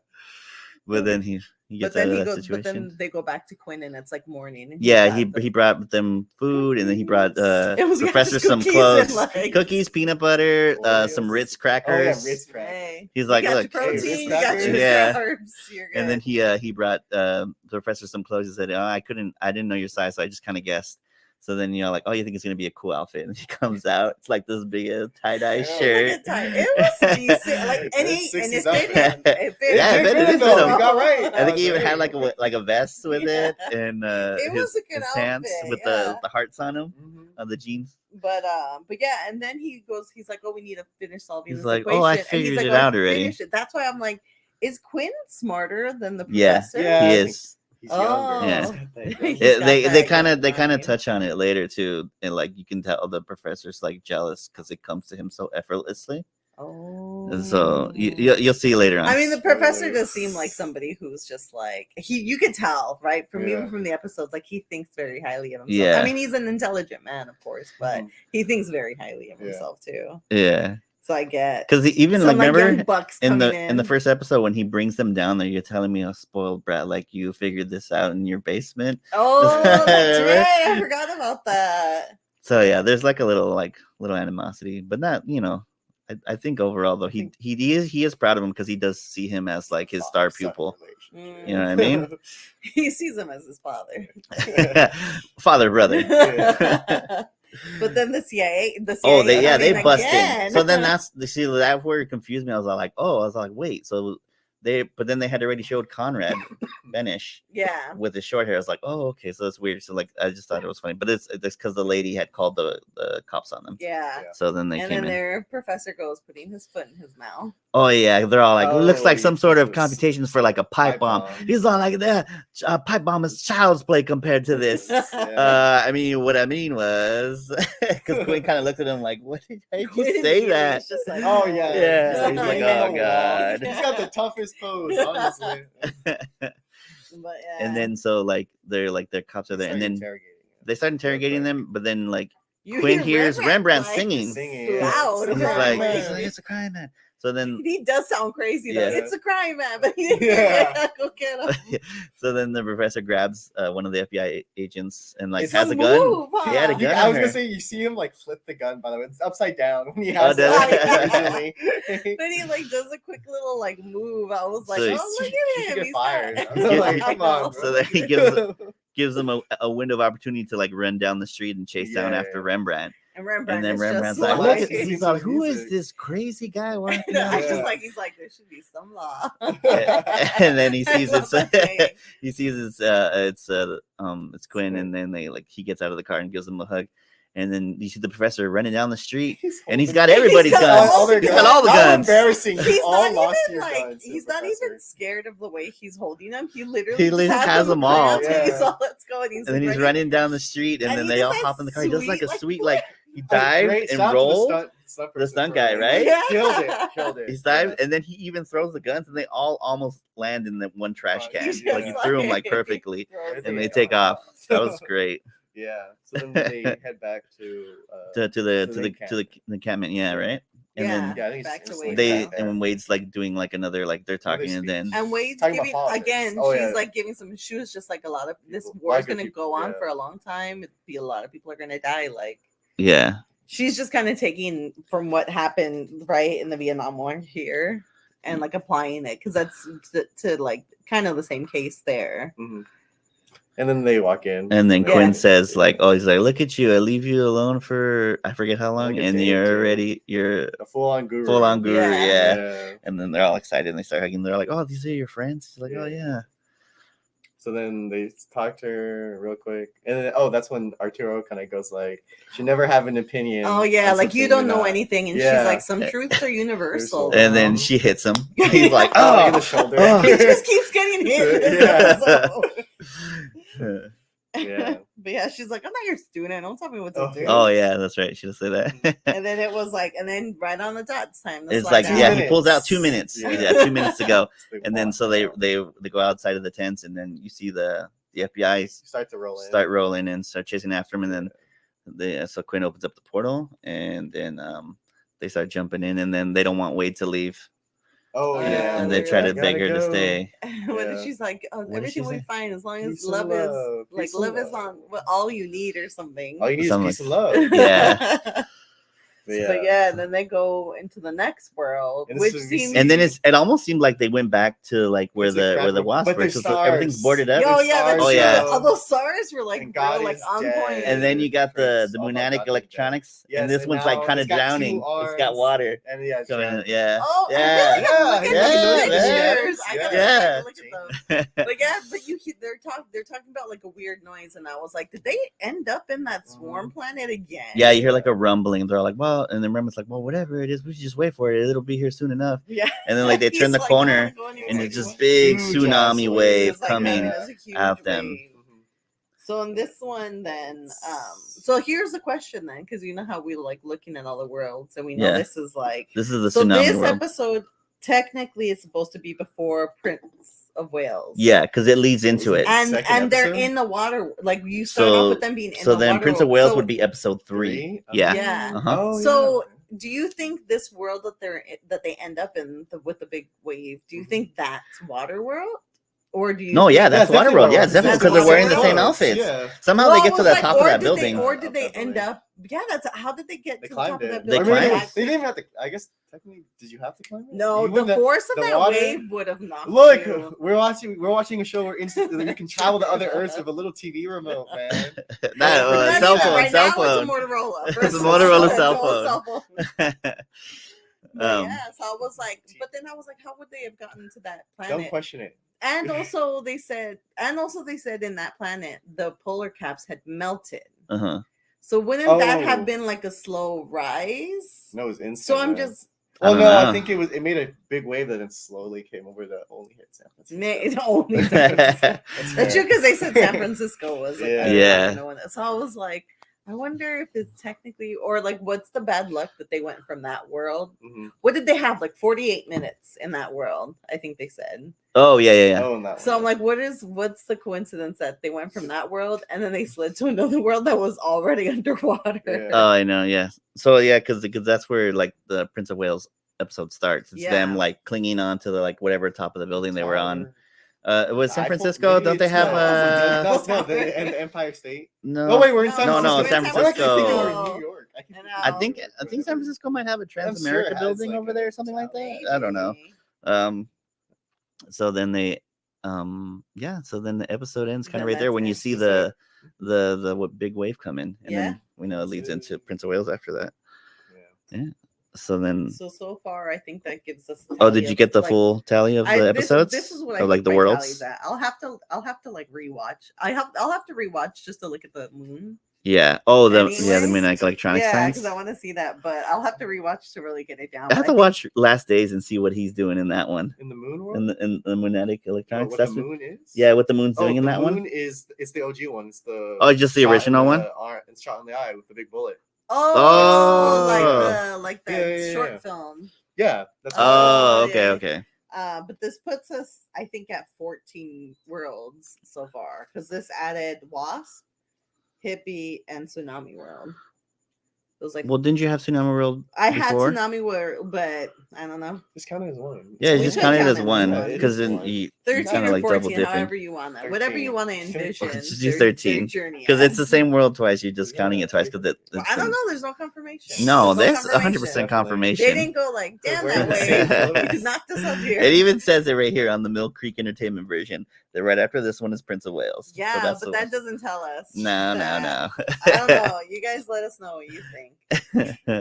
S5: But then he
S3: But
S5: gets
S3: then
S5: out of
S3: he
S5: that
S3: goes. But
S5: situation.
S3: then they go back to Quinn, and it's like morning. And he's
S5: Yeah,
S3: got
S5: he
S3: the-
S5: brought them food, and then he brought
S3: It was
S5: Professor
S3: just
S5: some
S3: cookies
S5: clothes,
S3: and, like-
S5: cookies, peanut butter, some
S4: Oreos.
S5: Ritz
S4: Oh, yeah,
S5: crackers.
S4: Ritz crackers.
S3: Hey,
S5: He's
S3: you
S5: like,
S3: got
S5: look,
S3: your protein,
S4: Ritz
S3: you got your
S4: crackers.
S5: Yeah.
S3: carbs. You're good.
S5: and then he brought the professor some clothes. He said, oh, I didn't know your size, so I just kind of guessed. So then like, oh, you think it's gonna be a cool outfit? And he comes out, it's like this big tie-dye
S4: Yeah.
S5: shirt.
S3: It was decent. Like
S4: It's
S3: any, and
S4: 60s
S3: it
S4: outfit.
S3: fitted. It fit.
S5: Yeah, it
S4: It
S5: fitted
S4: fitted
S5: him.
S4: though. You got right.
S5: I think he
S4: was
S5: even had
S4: right.
S5: like a vest with it,
S3: Yeah.
S5: and
S3: It was a good
S5: his pants
S3: outfit,
S5: with
S3: yeah.
S5: the hearts on them,
S4: Mhm.
S5: on the jeans.
S3: But yeah, and then he's like, oh, we need to finish solving
S5: He's
S3: this
S5: like,
S3: equation.
S5: oh, I
S3: And he's
S5: figured
S3: like,
S5: it
S3: "Oh,
S5: out already."
S3: finish it." That's why I'm like, is Quinn smarter than the
S5: Yeah.
S3: professor?
S4: Yeah,
S5: He
S4: I think
S5: is.
S4: He's
S3: Oh.
S4: younger.
S5: Yeah.
S4: He's got that
S3: He's
S4: younger-
S3: got
S5: They
S3: that
S5: kind of
S3: mind.
S5: touch on it later too, and like you can tell the professor's like jealous because it comes to him so effortlessly.
S3: Oh.
S5: And so you'll see later on.
S3: I mean, the professor
S4: Spoilers.
S3: does seem like somebody who's just like you could tell, right? From
S4: Yeah.
S3: even from the episodes, like he thinks very highly of himself.
S5: Yeah.
S3: I mean, he's an intelligent man, of course, but
S4: Mhm.
S3: he thinks very highly of
S4: Yeah.
S3: himself too.
S5: Yeah,
S3: So I get
S5: because even
S3: some
S5: like
S3: young
S5: remember
S3: bucks
S5: in
S3: coming
S5: the first episode when he brings them down there, you're telling me a spoiled brat like you figured this out in your basement.
S3: Oh, that's
S5: Remember?
S3: right. I forgot about that.
S5: So yeah, there's like a little animosity, but not I think overall though he is proud of him because he does see him as like his star
S4: Son
S5: pupil.
S4: relationship.
S5: You know what I mean?
S3: He sees him as his father.
S5: Father brother.
S3: But then the CIA
S5: Oh,
S3: come
S5: they
S3: in
S5: bust
S3: again.
S5: in. So then that word confused me. I was like, wait, so but then they had already showed Conrad Benish
S3: yeah.
S5: with his short hair. I was like, oh, okay, so it's weird. So like I just thought it was funny, but it's because the lady had called the cops on them.
S3: Yeah.
S5: So then they
S3: And
S5: came
S3: then
S5: in.
S3: their professor goes putting his foot in his mouth.
S5: Oh yeah, they're all like, it looks like
S4: Oh,
S5: some sort of
S4: Jesus.
S5: computations for like a pipe bomb. He's all like, that pipe bomb is child's play compared to this. I mean, what I mean was, because Quinn kind of looked at him like, "What did you
S3: Quinn
S5: say
S3: was
S5: that?"
S3: just like,
S4: Oh yeah.
S5: Yeah,
S3: he's like,
S4: leaning
S3: oh,
S4: on the wall.
S5: God.
S4: He's got the toughest pose, honestly.
S3: But yeah.
S5: And then so like their cops are there, and then they start interrogating them, but then like
S3: you
S5: Quinn
S3: hear
S5: hears Rembrandt
S3: like,
S5: singing.
S3: loud.
S5: He's
S3: Rembrandt.
S5: like, it's a crime, man. So then
S3: He does sound crazy though.
S5: Yeah.
S3: It's a crime, man. But he
S4: Yeah.
S3: go get him.
S5: so then the professor grabs one of the FBI agents and like
S4: It's
S5: has
S3: a
S5: a gun.
S3: move,
S5: He had a
S3: huh?
S5: gun.
S4: I
S5: on
S4: was gonna
S5: her.
S4: say you see him like flip the gun. By the way, it's upside down when he
S5: Oh,
S4: has
S5: does
S3: it?
S4: originally.
S3: But he like does a quick little like move. I was like,
S5: So
S3: oh
S5: he
S3: look
S4: He
S3: at
S4: could
S3: him.
S4: get
S3: He's
S4: fired.
S3: not-
S4: I was like,
S3: I
S4: come on,
S3: know.
S4: bro.
S5: So then he gives them a window of opportunity to like run down the street and chase down after
S4: Yeah.
S5: Rembrandt.
S3: And Rembrandt
S5: And then
S3: is
S5: Rembrandt's
S3: just
S5: like,
S4: like,
S5: look at,
S4: listening
S5: he's
S4: to
S5: like,
S4: the
S5: who is
S4: music.
S5: this crazy guy walking
S3: I
S5: out?
S3: just
S4: Yeah.
S3: like he's like there should be some law.
S5: And then he sees
S3: I
S5: it's
S3: love that saying.
S5: he sees it's Quinn, and then he gets out of the car and gives him a hug, and then you see the professor running down the street, and he's got everybody's
S3: got
S5: guns.
S3: all the
S5: He's got all the
S4: How
S5: guns.
S4: embarrassing!
S3: He's
S4: all
S3: not
S4: lost
S3: even
S4: your
S3: like
S4: guns,
S3: he's
S4: the
S3: not even
S4: professor.
S3: scared of the way he's holding them. He literally
S5: He
S3: just
S5: literally has them all.
S3: cramped.
S4: Yeah.
S3: He's all let's go, and he's
S5: And then he's running down the street, and then
S3: he
S5: they
S3: does
S5: all
S3: that
S5: hop in the car. He does like a
S3: sweet,
S5: sweet
S3: like,
S5: like he dives
S4: Great
S5: and
S4: shot for
S5: rolls.
S4: stunt
S5: the stunt
S4: person
S5: guy,
S4: for-
S5: right?
S3: Yeah.
S4: Killed it.
S5: He dives, and then he even throws the guns, and they all almost land in the one trash can.
S3: He's
S5: Like he
S3: just
S5: threw them like
S3: like-
S5: perfectly,
S3: throws
S5: and
S3: it.
S5: they take off. That was great.
S4: Yeah. So then they head back to
S5: To the encampment, yeah, right. And then
S4: Yeah, I think
S3: back
S4: it's
S3: to
S4: just
S3: Wade's
S5: they
S3: house.
S5: and when Wade's like doing like another like they're talking, and then
S3: And Wade's
S4: Talking about
S3: giving
S4: politics.
S3: again.
S4: Oh,
S3: she's
S4: yeah.
S3: like giving some. She was just like a lot of this
S4: People-
S3: war is
S4: biker
S3: going to
S4: people,
S3: go on
S4: yeah.
S3: for a long time. A lot of people are going to die. Like
S5: yeah.
S3: she's just kind of taking from what happened right in the Vietnam War here and like applying it because that's to like kind of the same case there.
S4: Mhm. And then they walk in,
S5: And then
S3: Yeah.
S5: Quinn says like, "Oh, he's like, look at you. I leave you alone for I forget how long,
S4: Like a
S5: and
S4: day
S5: you're
S4: or two.
S5: already you're
S4: a full-on guru.
S5: full-on guru,
S3: Yeah.
S5: yeah." And then they're all excited and they start hugging. They're like, "Oh, these are your friends?" She's like, "Oh
S4: Yeah.
S5: yeah."
S4: So then they talk to her real quick, and then that's when Arturo kind of goes like, "Should never have an opinion."
S3: Oh yeah,
S4: on
S3: like you
S4: something
S3: don't
S4: you're
S3: know
S4: not."
S3: anything, and
S4: Yeah.
S3: she's like, some truths are universal.
S5: And then
S3: though."
S5: she hits him. He's like,
S4: Oh,
S5: "Oh."
S4: in the shoulder.
S5: Oh.
S3: he just keeps getting hit. In this
S4: Yeah.
S3: episode.
S4: Yeah.
S3: But yeah, she's like, I'm not your student. Don't tell me what to
S4: Oh.
S3: do.
S5: Oh yeah, that's right. She does say that.
S3: And then it was like, and then right on the dot, it's time. to
S5: It's
S3: slide
S5: like
S3: out.
S5: yeah, he pulls out 2 minutes.
S4: Yeah.
S5: Yeah, 2 minutes to go. And then
S4: walk
S5: so they
S4: out.
S5: go outside of the tents, and then you see the FBI
S4: start to roll in.
S5: start rolling and start chasing after him, and then so Quinn opens up the portal, and then they start jumping in, and then they don't want Wade to leave,
S4: Oh
S3: Yeah,
S4: yeah.
S5: and
S3: they
S5: they try to
S4: gotta
S5: beg her to
S4: go.
S5: stay.
S3: When
S4: Yeah.
S3: she's like, oh,
S5: What did
S3: everything
S5: she
S3: will be
S5: say?
S3: fine as long as
S4: Peace and
S3: love
S4: love.
S3: is like
S4: Peace and
S3: love is
S4: love.
S3: on all you need or something.
S4: All you need is
S5: Something
S4: peace and love.
S5: Yeah.
S3: But yeah, then they go into the next world,
S4: And this
S3: which
S4: is- we
S3: seems
S5: And then it almost seemed like they went back to like where
S4: It's a
S5: the
S4: crap-
S5: wasp
S4: but
S5: were,
S4: there's
S5: 'cause everything's
S4: stars.
S5: boarded up.
S3: oh
S4: There's
S3: yeah, that's
S5: stars,
S3: true.
S5: yeah.
S3: All those stars were like
S4: And God
S3: real, like
S4: is
S3: on
S4: dead.
S3: point.
S5: And then you got the
S4: It's all about
S5: pneumatic
S4: God being
S5: electronics,
S4: Yes,
S5: and this
S4: and
S5: one's like
S4: now
S5: kind of
S4: it's got two
S5: drowning. It's got
S4: arms.
S5: water
S4: And yeah, it's
S5: coming in.
S4: drowning.
S5: Yeah.
S3: Oh,
S5: yeah.
S3: I really gotta look at
S5: yeah,
S3: those
S5: yeah,
S3: pictures. I gotta
S5: yeah.
S3: look at those. But yeah, but they're talking about like a weird noise, and I was like, did they end up in that swarm planet again?
S5: Yeah, you hear like a rumbling. They're like, well, and then Rembrandt's like, well, whatever it is, we should just wait for it. It'll be here soon enough.
S3: Yeah.
S5: And then like they turn
S3: He's
S5: the
S3: like,
S5: corner,
S3: "I don't wanna go anywhere."
S5: and
S4: Like
S5: it's just
S4: this
S5: big
S4: huge
S5: tsunami
S4: ass
S5: wave
S3: It's like,
S5: coming
S3: there's a huge
S5: at them.
S3: wave.
S4: Mhm.
S3: So in this one, then, so here's the question then, because you know how we like looking at all the worlds, and we know
S5: Yeah.
S3: this is like
S5: This is the
S3: so.
S5: tsunami
S3: This
S5: world.
S3: episode technically is supposed to be before Prince of Wales.
S5: Yeah, because it leads into it.
S3: and they're
S4: episode?
S3: in the water. Like you start off
S5: So
S3: with them being in
S5: so
S3: the
S5: then
S3: water.
S5: Prince of
S3: world.
S5: Wales
S3: So
S5: would be episode 3.
S4: Oh,
S5: Yeah.
S3: Yeah.
S5: Uh-huh.
S4: Oh,
S3: So do you think this world that they end up in with the big wave? Do you think that's water world? Or do you
S5: No,
S3: think
S5: yeah, that's
S4: it's definitely
S5: Waterworld. Yeah,
S4: Waterworld.
S5: it's definitely
S3: That's
S5: because they're wearing the
S3: Waterworld.
S5: same outfits.
S4: Yeah.
S5: Somehow
S3: Well,
S5: they
S3: I
S5: get to
S3: was
S5: the
S3: like,
S5: top of
S3: or
S5: that
S3: did
S5: building.
S3: Or did they
S4: Top of
S3: end
S4: it.
S3: up? Yeah, that's how did they get
S4: They
S3: to the top
S4: climbed
S3: of that
S4: it.
S5: They
S3: building?
S4: I mean,
S5: climbed.
S4: they didn't even have to. I guess technically, did you have to climb it?
S3: No,
S4: You
S3: the
S4: wouldn't
S3: force of
S4: the
S3: that
S4: water-
S3: wave would have knocked
S4: Look,
S3: you.
S4: we're watching a show where instantly you can travel to other Earths with a little TV remote, man.
S5: That, cell phone,
S3: right
S5: cell
S3: now
S5: phone.
S3: It's a Motorola.
S5: It's a
S3: First of
S5: Motorola
S3: all,
S5: cell
S3: it's all
S5: phone.
S3: cell phone. But
S5: Um,
S3: yeah, so I was like, but then I was like, how would they have gotten to that
S4: Don't
S3: planet?
S4: question it.
S3: And also they said in that planet the polar caps had melted.
S5: uh-huh.
S3: So wouldn't that
S4: Oh.
S3: have been like a slow rise?
S4: No, it was instant.
S3: So I'm
S4: man.
S3: just
S5: I
S4: Well,
S5: don't
S4: no,
S5: know.
S4: I think it made a big wave that then slowly came over that only hit San Francisco.
S3: it only San Francisco.
S4: That's
S3: That's
S4: fair.
S3: true because they said San Francisco was like
S4: Yeah.
S5: Yeah.
S3: So I was like, I wonder if it's technically or like what's the bad luck that they went from that world.
S4: Mhm.
S3: What did they have? Like 48 minutes in that world, I think they said.
S5: Oh, yeah.
S4: Oh, and that
S3: So
S4: one,
S3: I'm like, what's the coincidence that they went from that world and then they slid to another world that was already underwater?
S4: Yeah.
S5: Oh, I know, yeah. So, yeah, because that's where, like, the Prince of Wales episode starts. It's them,
S3: Yeah.
S5: like, clinging on to the, like, whatever top of the building they were on. It was San
S4: Eiffel-
S5: Francisco.
S4: maybe
S5: Don't they
S4: it's
S5: have
S4: no, the Empire State.
S5: no?
S4: Oh wait, we're in San
S3: No,
S5: no,
S4: Francisco.
S5: San
S4: I'm actually thinking
S5: Francisco.
S4: we're in New York.
S3: I know.
S5: I think San Francisco might have a
S4: I'm sure it
S5: Transamerica
S4: has,
S5: building
S4: like,
S5: over
S4: a
S5: there or something like that.
S3: Maybe.
S5: I don't know. So then they so then the episode ends kind of
S3: Then
S5: right there
S3: that's
S5: when you
S3: it.
S5: see
S4: Just
S5: the what big wave come in, and
S3: Yeah.
S5: then we know it leads into Prince of Wales after that.
S4: Yeah.
S5: So then
S3: So far, I think that gives us.
S5: oh, did you get the full tally of the episodes?
S3: This is what I
S5: of, like
S3: think
S5: the
S3: my
S5: worlds.
S3: tally's at. I'll have to like rewatch. I'll have to rewatch just to look at the moon.
S5: Yeah. Oh, the
S3: Anyways.
S5: Midnight Electronics
S3: Yeah,
S5: signs.
S3: because I want to see that, but I'll have to rewatch to really get it down.
S5: I have
S3: But
S5: to watch Last Days and see what he's doing in that one.
S4: In the moon world.
S5: In the Magnetic
S4: Oh,
S5: Electronics.
S4: what
S5: That's
S4: the
S5: what,
S4: moon is?
S5: yeah, what the moon's
S4: Oh,
S5: doing in
S4: the
S5: that
S4: moon
S5: one.
S4: is it's the OG one. It's the
S5: Oh, just the
S4: shot in
S5: original one?
S4: It's shot in the eye with the big bullet.
S5: Oh.
S3: like the
S4: Yeah.
S3: short film.
S4: Yeah, that's what
S5: Oh,
S3: yeah,
S5: okay,
S3: yeah.
S5: okay.
S3: But this puts us, I think, at 14 worlds so far because this added Wasp, Hippie, and Tsunami World. It was like
S5: Well, didn't you have Tsunami World
S3: I
S5: before?
S3: had Tsunami World, but I don't know.
S4: Just count it as one.
S5: Yeah,
S3: We
S5: just
S3: could
S5: count it
S3: count
S5: as
S3: it as
S5: one
S3: one.
S5: because
S4: It is
S5: then
S4: one.
S5: you
S3: 13
S5: kind of
S3: or
S5: like double
S3: 14,
S5: dipping.
S3: however you want that. Whatever you
S4: 13.
S3: want to envision.
S5: Just use
S3: their
S5: 13,
S3: journey
S5: because it's the
S3: as.
S5: same world twice. You're just
S4: Yeah,
S5: counting it twice because
S3: Well, I don't know. There's no confirmation.
S5: No,
S3: There's
S5: that's 100% confirmation.
S3: They didn't go like, damn
S4: We're
S3: that
S4: in the
S3: way.
S4: same
S3: You knocked us up here.
S5: It even says it right here on the Mill Creek Entertainment version that right after this one is Prince of Wales. So
S3: Yeah,
S5: that's
S3: but
S5: the-
S3: that doesn't tell us.
S5: No.
S3: that. I don't know. You guys let us know what you think.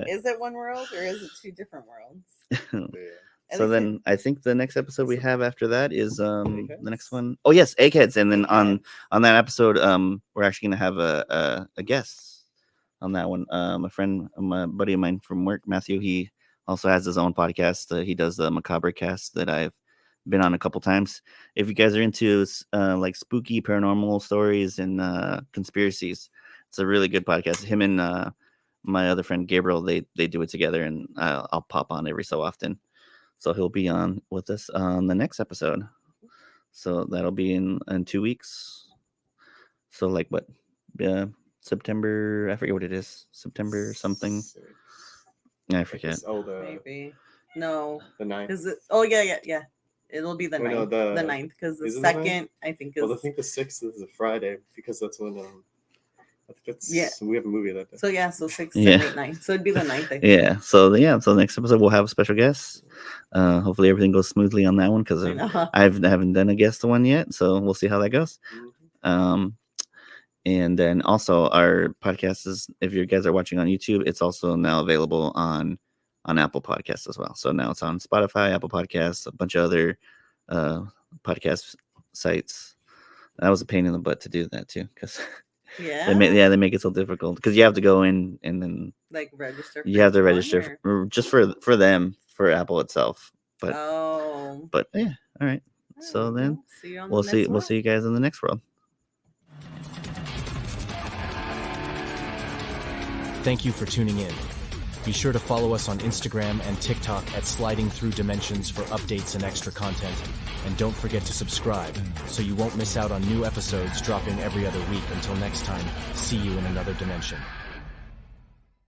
S3: Is it one world or is it two different worlds? At
S5: So
S3: least
S5: then I think the next episode we have after that is the
S4: Eggheads?
S5: next one. Oh yes, Eggheads. And then on that episode, we're actually gonna have a guest on that one. A friend, my buddy of mine from work, Matthew, he also has his own podcast. He does the Macabre Cast that I've been on a couple times. If you guys are into like spooky paranormal stories and conspiracies, it's a really good podcast. Him and my other friend Gabriel, they do it together, and I'll pop on every so often. So he'll be on with us on the next episode. So that'll be in 2 weeks. So like what? September, I forget what it is. September something. I forget.
S4: Oh, the
S3: maybe. No.
S4: the 9th.
S3: Is it? Oh yeah. It'll be the
S4: Wait, no,
S3: 9th.
S4: the-
S3: The 9th because the
S4: is it the 9th?
S3: second I think is.
S4: Well, I think the 6th is a Friday because that's when I think that's
S3: Yeah.
S4: we have a movie that day.
S3: So yeah, so 6,
S5: Yeah.
S3: 7, 8, 9. So it'd be the 9th. I think.
S5: Yeah. So the next episode we'll have a special guest. Hopefully everything goes smoothly on that one because
S3: I know.
S5: I haven't done a guest one yet. So we'll see how that goes.
S4: Mhm.
S5: And then also our podcast is, if you guys are watching on YouTube, it's also now available on Apple Podcasts as well. So now it's on Spotify, Apple Podcasts, a bunch of other podcast sites. That was a pain in the butt to do that too, because
S3: Yeah.
S5: they make it so difficult because you have to go in and then
S3: Like register.
S5: you have to
S3: for each one,
S5: register just for them, for Apple itself. But
S3: Oh.
S5: but yeah, all right. So
S3: Alright,
S5: then
S3: well, see you on the
S5: we'll
S3: next one.
S5: see you guys in the next world.
S6: Thank you for tuning in. Be sure to follow us on Instagram and TikTok at Sliding Through Dimensions for updates and extra content. And don't forget to subscribe so you won't miss out on new episodes dropping every other week. Until next time, see you in another dimension.